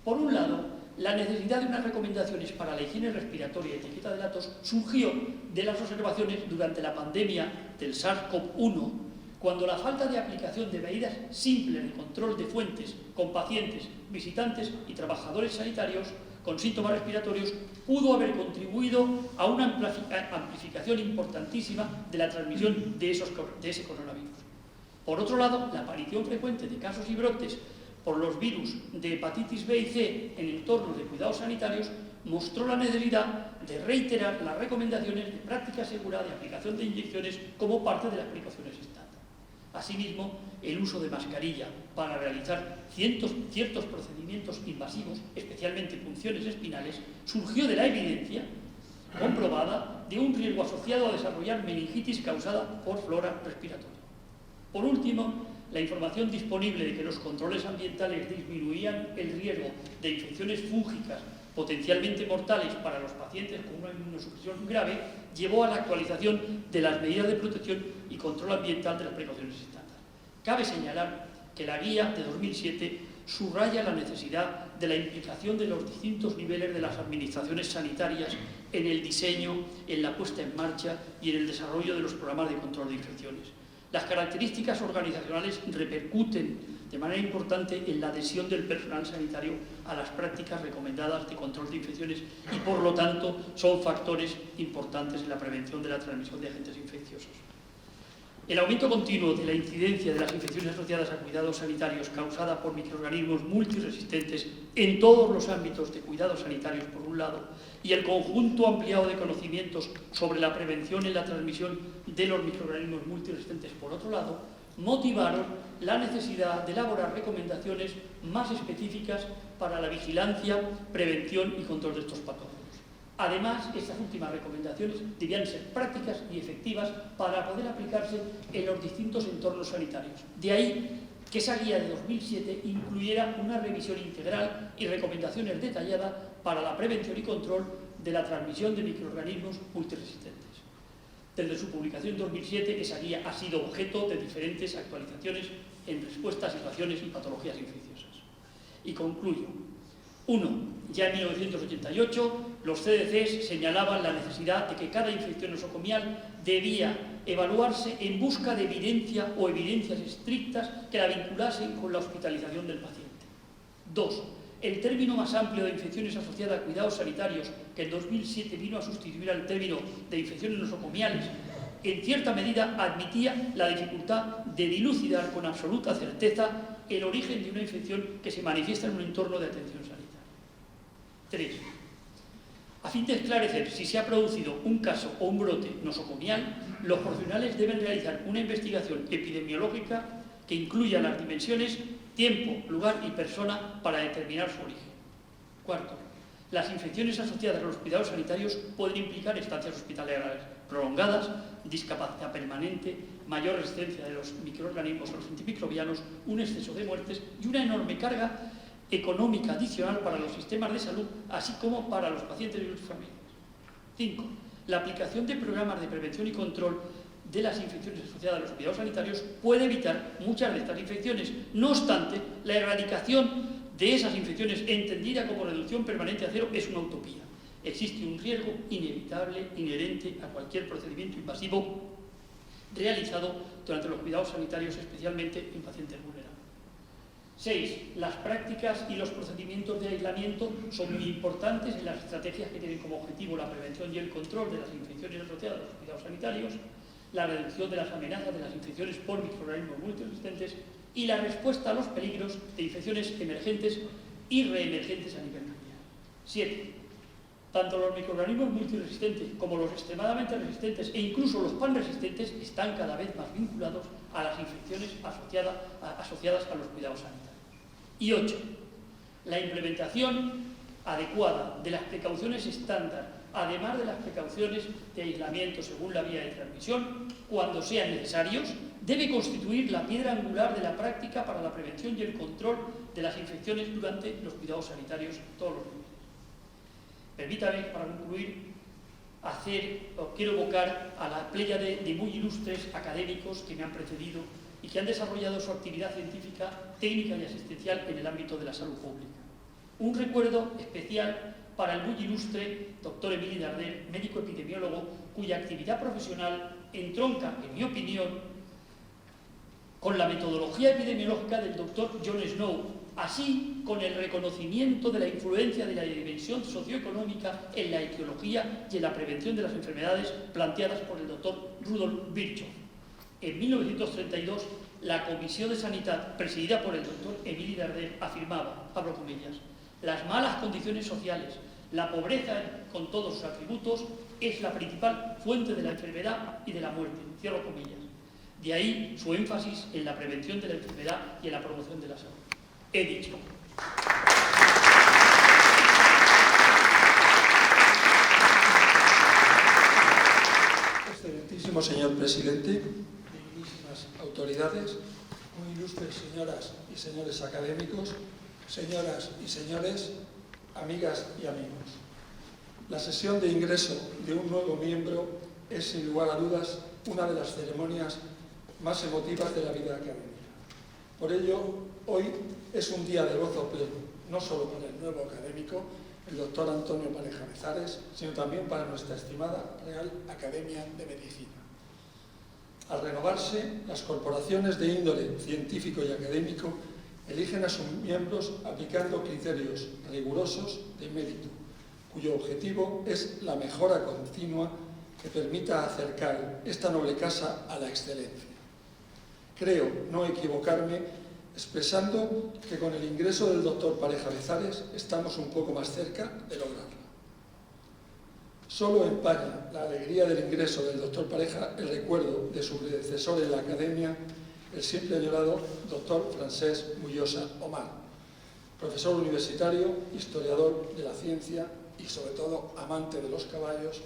Por un lado, la necesidad de unas recomendaciones para la higiene respiratoria y etiqueta de la tos surgió de las observaciones durante la pandemia del SARS-CoV-1, cuando la falta de aplicación de medidas simples de control de fuentes con pacientes, visitantes y trabajadores sanitarios con síntomas respiratorios pudo haber contribuido a una amplificación importantísima de la transmisión de ese coronavirus. Por otro lado, la aparición frecuente de casos y brotes por los virus de hepatitis B y C en entornos de cuidados sanitarios mostró la necesidad de reiterar las recomendaciones de práctica segura de aplicación de inyecciones como parte de las precauciones estándar. Asimismo, el uso de mascarilla para realizar ciertos procedimientos invasivos, especialmente punciones espinales, surgió de la evidencia comprobada de un riesgo asociado a desarrollar meningitis causada por flora respiratoria. Por último, la información disponible de que los controles ambientales disminuían el riesgo de infecciones fúngicas potencialmente mortales para los pacientes con una inmunosupresión grave llevó a la actualización de las medidas de protección y control ambiental de las precauciones estándar. Cabe señalar que la guía de 2007 subraya la necesidad de la implicación de los distintos niveles de las administraciones sanitarias en el diseño, en la puesta en marcha y en el desarrollo de los programas de control de infecciones. Las características organizacionales repercuten de manera importante en la adhesión del personal sanitario a las prácticas recomendadas de control de infecciones y, por lo tanto, son factores importantes en la prevención de la transmisión de agentes infecciosos. El aumento continuo de la incidencia de las infecciones asociadas a cuidados sanitarios causada por microorganismos multiresistentes en todos los ámbitos de cuidados sanitarios, por un lado, y el conjunto ampliado de conocimientos sobre la prevención en la transmisión de los microorganismos multiresistentes, por otro lado, motivaron la necesidad de elaborar recomendaciones más específicas para la vigilancia, prevención y control de estos patógenos. Además, estas últimas recomendaciones debían ser prácticas y efectivas para poder aplicarse en los distintos entornos sanitarios. De ahí que esa guía de 2007 incluyera una revisión integral y recomendaciones detalladas para la prevención y control de la transmisión de microorganismos multiresistentes. Desde su publicación en 2007, esa guía ha sido objeto de diferentes actualizaciones en respuesta a situaciones y patologías infecciosas. Y concluyo. 1. Ya en 1988, los CDCs señalaban la necesidad de que cada infección nosocomial debía evaluarse en busca de evidencia o evidencias estrictas que la vinculasen con la hospitalización del paciente. 2. El término más amplio de infecciones asociadas a cuidados sanitarios, que en 2007 vino a sustituir al término de infecciones nosocomiales, en cierta medida admitía la dificultad de dilucidar con absoluta certeza el origen de una infección que se manifiesta en un entorno de atención sanitaria. 3. A fin de esclarecer si se ha producido un caso o un brote nosocomial, los profesionales deben realizar una investigación epidemiológica que incluya las dimensiones tiempo, lugar y persona para determinar su origen. 4. Las infecciones asociadas a los cuidados sanitarios pueden implicar estancias hospitalarias prolongadas, discapacidad permanente, mayor resistencia de los microorganismos a los antimicrobianos, un exceso de muertes y una enorme carga económica adicional para los sistemas de salud, así como para los pacientes y sus familias. 5. La aplicación de programas de prevención y control de las infecciones asociadas a los cuidados sanitarios puede evitar muchas de estas infecciones. No obstante, la erradicación de esas infecciones, entendida como reducción permanente a cero, es una utopía. Existe un riesgo inevitable, inherente a cualquier procedimiento invasivo realizado durante los cuidados sanitarios, especialmente en pacientes vulnerables. 6. Las prácticas y los procedimientos de aislamiento son muy importantes en las estrategias que tienen como objetivo la prevención y el control de las infecciones asociadas a los cuidados sanitarios, la reducción de las amenazas de las infecciones por microorganismos multiresistentes y la respuesta a los peligros de infecciones emergentes y reemergentes a nivel mundial. 7. Tanto los microorganismos multiresistentes como los extremadamente resistentes e incluso los panresistentes están cada vez más vinculados a las infecciones asociadas a los cuidados sanitarios. Y 8. La implementación adecuada de las precauciones estándar, además de las precauciones de aislamiento según la vía de transmisión, cuando sean necesarios, debe constituir la piedra angular de la práctica para la prevención y el control de las infecciones durante los cuidados sanitarios todos los niveles. Permítame, para concluir, quiero evocar a la pléyade de muy ilustres académicos que me han precedido y que han desarrollado su actividad científica, técnica y asistencial en el ámbito de la salud pública. Un recuerdo especial para el muy ilustre doctor Emili Dardel, médico epidemiólogo, cuya actividad profesional entronca, en mi opinión, con la metodología epidemiológica del doctor John Snow, así con el reconocimiento de la influencia de la dimensión socioeconómica en la etiología y en la prevención de las enfermedades planteadas por el doctor Rudolf Virchow. En 1932, la Comisión de Sanidad, presidida por el doctor Emili Dardel, afirmaba, abro comillas, las malas condiciones sociales, la pobreza con todos sus atributos, es la principal fuente de la enfermedad y de la muerte, cierro comillas. De ahí su énfasis en la prevención de la enfermedad y en la promoción de la salud. He dicho. Excelentísimo señor presidente, dignísimas autoridades, muy ilustres señoras y señores académicos, señoras y señores, amigas y amigos. La sesión de ingreso de un nuevo miembro es, sin lugar a dudas, una de las ceremonias más emotivas de la vida académica. Por ello, hoy es un día de gozo pleno, no solo para el nuevo académico, el doctor Antonio Pareja Bezares, sino también para nuestra estimada Real Academia de Medicina. Al renovarse, las corporaciones de índole científico y académico eligen a sus miembros aplicando criterios rigurosos de mérito, cuyo objetivo es la mejora continua que permita acercar esta noble casa a la excelencia. Creo no equivocarme expresando que con el ingreso del doctor Pareja Bezares estamos un poco más cerca de lograrlo. Solo empaña la alegría del ingreso del doctor Pareja el recuerdo de su predecesor en la academia, el siempre añorado doctor Francesc Mullosa Omar, profesor universitario, historiador de la ciencia y sobre todo amante de los caballos,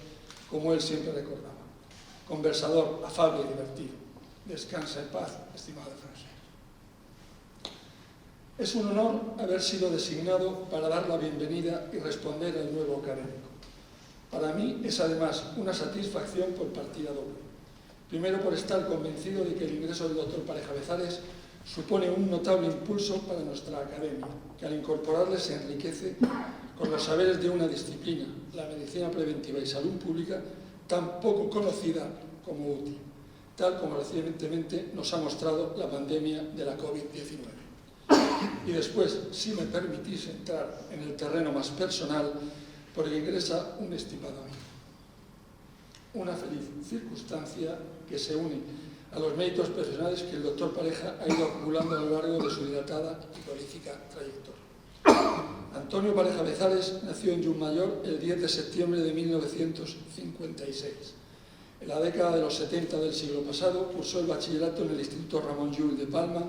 como él siempre recordaba. Conversador afable y divertido. Descansa en paz, estimado Francesc. Es un honor haber sido designado para dar la bienvenida y responder al nuevo académico. Para mí es además una satisfacción por partida doble. Primero, por estar convencido de que el ingreso del doctor Pareja Bezares supone un notable impulso para nuestra academia, que al incorporarle se enriquece con los saberes de una disciplina, la medicina preventiva y salud pública, tan poco conocida como útil, tal como recientemente nos ha mostrado la pandemia de la COVID-19. Y después, si me permitís entrar en el terreno más personal, porque ingresa un estimado amigo. Una feliz circunstancia que se une a los méritos profesionales que el doctor Pareja ha ido acumulando a lo largo de su dilatada y prolífica trayectoria. Antonio Pareja Bezares nació en Llucmayor el 10 de septiembre de 1956. En la década de los 70 del siglo pasado cursó el bachillerato en el Instituto Ramón Llull de Palma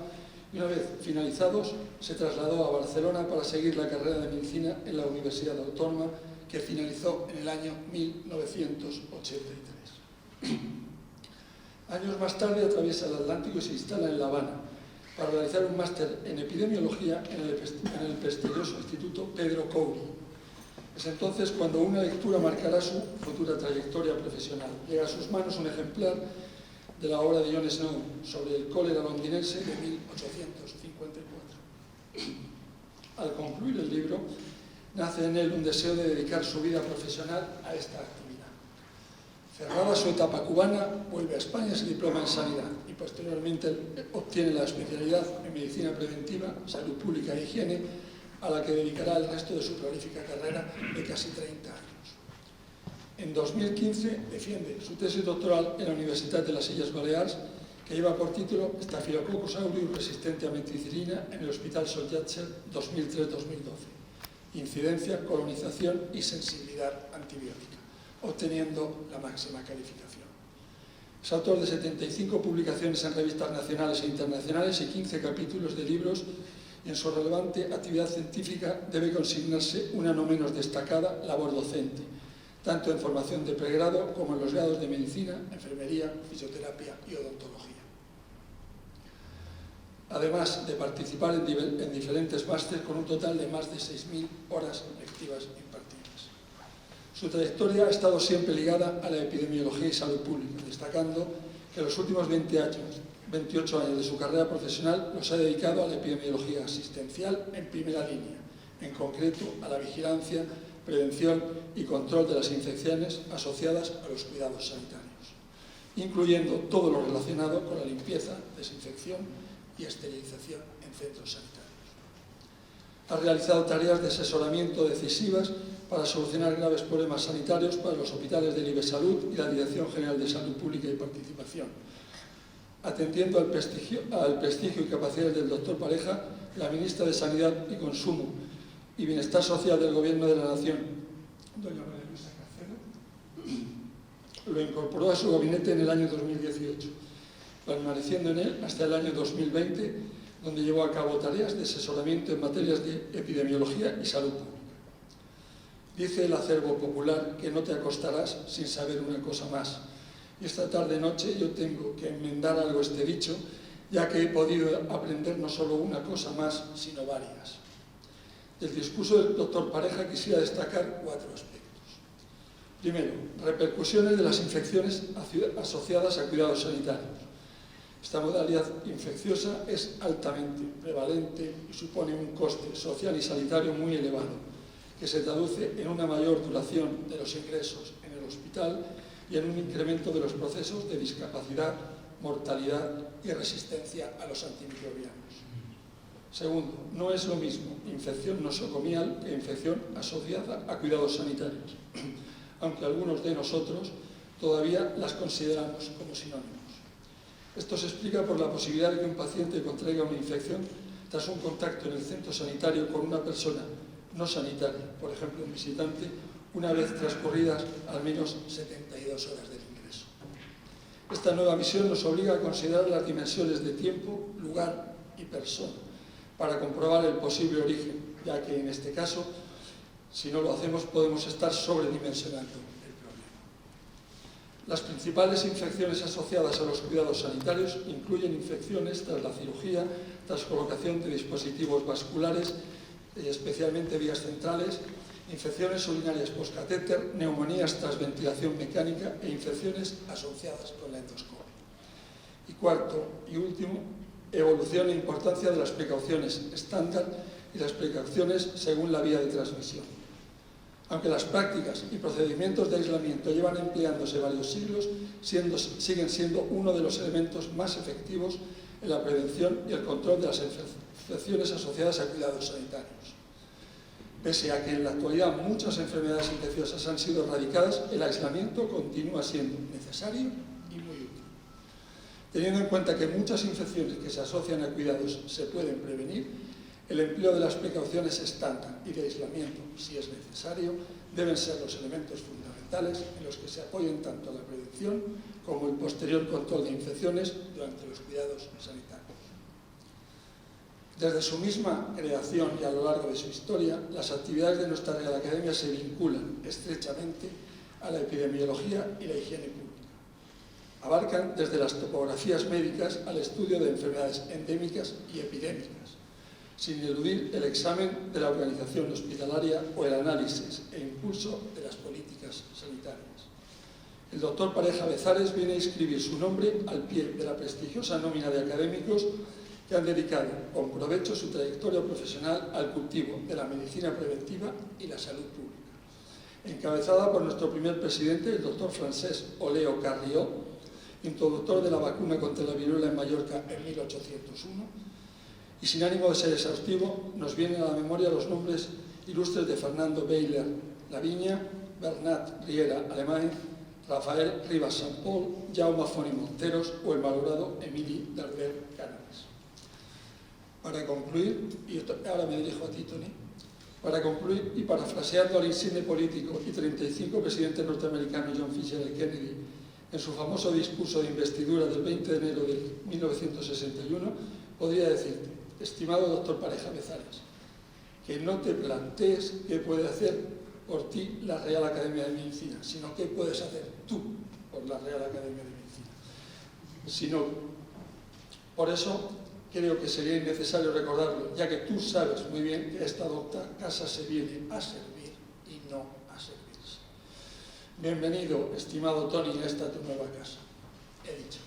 y una vez finalizados se trasladó a Barcelona para seguir la carrera de medicina en la Universidad Autónoma, que finalizó en el año 1983. Años más tarde atraviesa el Atlántico y se instala en La Habana para realizar un máster en epidemiología en el prestigioso Instituto Pedro Couri. Es entonces cuando una lectura marcará su futura trayectoria profesional. Llega a sus manos un ejemplar de la obra de John Snow sobre el cólera londinense de 1854. Al concluir el libro, nace en él un deseo de dedicar su vida profesional a esta actividad. Cerrada su etapa cubana, vuelve a España, se diploma en Sanidad y posteriormente obtiene la especialidad en Medicina Preventiva, Salud Pública e Higiene, a la que dedicará el resto de su prolífica carrera de casi 30 años. En 2015 defiende su tesis doctoral en la Universitat de las Illes Balears, que lleva por título Staphylococcus aureus resistente a meticilina en el Hospital Solljatser 2003-2012. Incidencia, colonización y sensibilidad antibiótica, obteniendo la máxima calificación. Es autor de 75 publicaciones en revistas nacionales e internacionales y 15 capítulos de libros, y en su relevante actividad científica debe consignarse una no menos destacada labor docente, tanto en formación de pregrado como en los grados de medicina, enfermería, fisioterapia y odontología. Además de participar en diferentes másteres con un total de más de 6.000 horas lectivas impartidas. Su trayectoria ha estado siempre ligada a la epidemiología y salud pública, destacando que los últimos 28 años de su carrera profesional los ha dedicado a la epidemiología asistencial en primera línea, en concreto a la vigilancia, prevención y control de las infecciones asociadas a los cuidados sanitarios, incluyendo todo lo relacionado con la limpieza, desinfección y esterilización en centros sanitarios. Ha realizado tareas de asesoramiento decisivas para solucionar graves problemas sanitarios para los hospitales del Ibesalud y la Dirección General de Salud Pública y Participación. Atendiendo al prestigio y capacidades del doctor Pareja, la ministra de Sanidad y Consumo y Bienestar Social del Gobierno de la Nación, doña María Luisa Carcedo, lo incorporó a su gabinete en el año 2018, permaneciendo en él hasta el año 2020, donde llevó a cabo tareas de asesoramiento en materias de epidemiología y salud pública. Dice el acervo popular que no te acostarás sin saber una cosa más. Y esta tarde-noche yo tengo que enmendar algo este dicho, ya que he podido aprender no solo una cosa más, sino varias. Del discurso del doctor Pareja quisiera destacar 4 aspectos. Primero, repercusiones de las infecciones asociadas a cuidados sanitarios. Esta modalidad infecciosa es altamente prevalente y supone un coste social y sanitario muy elevado, que se traduce en una mayor duración de los ingresos en el hospital y en un incremento de los procesos de discapacidad, mortalidad y resistencia a los antimicrobianos. Segundo, no es lo mismo infección nosocomial que infección asociada a cuidados sanitarios, aunque algunos de nosotros todavía las consideramos como sinónimos. Esto se explica por la posibilidad de que un paciente contraiga una infección tras un contacto en el centro sanitario con una persona no sanitaria, por ejemplo un visitante, una vez transcurridas al menos 72 horas del ingreso. Esta nueva visión nos obliga a considerar las dimensiones de tiempo, lugar y persona para comprobar el posible origen, ya que en este caso, si no lo hacemos, podemos estar sobredimensionando el problema. Las principales infecciones asociadas a los cuidados sanitarios incluyen infecciones tras la cirugía, tras colocación de dispositivos vasculares, especialmente vías centrales, infecciones urinarias postcatéter, neumonías tras ventilación mecánica e infecciones asociadas con la endoscopia. Y cuarto y último, evolución e importancia de las precauciones estándar y las precauciones según la vía de transmisión. Aunque las prácticas y procedimientos de aislamiento llevan empleándose varios siglos, siguen siendo uno de los elementos más efectivos en la prevención y el control de las infecciones asociadas a cuidados sanitarios. Pese a que en la actualidad muchas enfermedades infecciosas han sido erradicadas, el aislamiento continúa siendo necesario y muy útil. Teniendo en cuenta que muchas infecciones que se asocian a cuidados se pueden prevenir, el empleo de las precauciones estándar y de aislamiento, si es necesario, deben ser los elementos fundamentales en los que se apoyen tanto la prevención como el posterior control de infecciones durante los cuidados sanitarios. Desde su misma creación y a lo largo de su historia, las actividades de nuestra Real Academia se vinculan estrechamente a la epidemiología y la higiene pública. Abarcan desde las topografías médicas al estudio de enfermedades endémicas y epidémicas, sin eludir el examen de la organización hospitalaria o el análisis e impulso de las políticas sanitarias. El doctor Pareja Bezares viene a inscribir su nombre al pie de la prestigiosa nómina de académicos que han dedicado con provecho su trayectoria profesional al cultivo de la medicina preventiva y la salud pública. Encabezada por nuestro primer presidente, el doctor Francesc Oleo Carrió, introductor de la vacuna contra la viruela en Mallorca en 1801, y sin ánimo de ser exhaustivo, nos vienen a la memoria los nombres ilustres de Fernando Beyler Laviña, Bernat Riera Alemany, Rafael Rivas Sant Pol, Jaume Font i Monteros o el valorado Emili Darder Cánovas. Para concluir, y ahora me dirijo a ti, Tony, para concluir y parafraseando al insigne político y 35 presidente norteamericano John Fitzgerald Kennedy en su famoso discurso de investidura del 20 de enero de 1961, podría decirte: estimado doctor Pareja Bezares, que no te plantees qué puede hacer por ti la Real Academia de Medicina, sino qué puedes hacer tú por la Real Academia de Medicina. Por eso creo que sería innecesario recordarlo, ya que tú sabes muy bien que esta docta casa se viene a servir y no a servirse. Bienvenido, estimado Tony, a esta tu nueva casa. He dicho.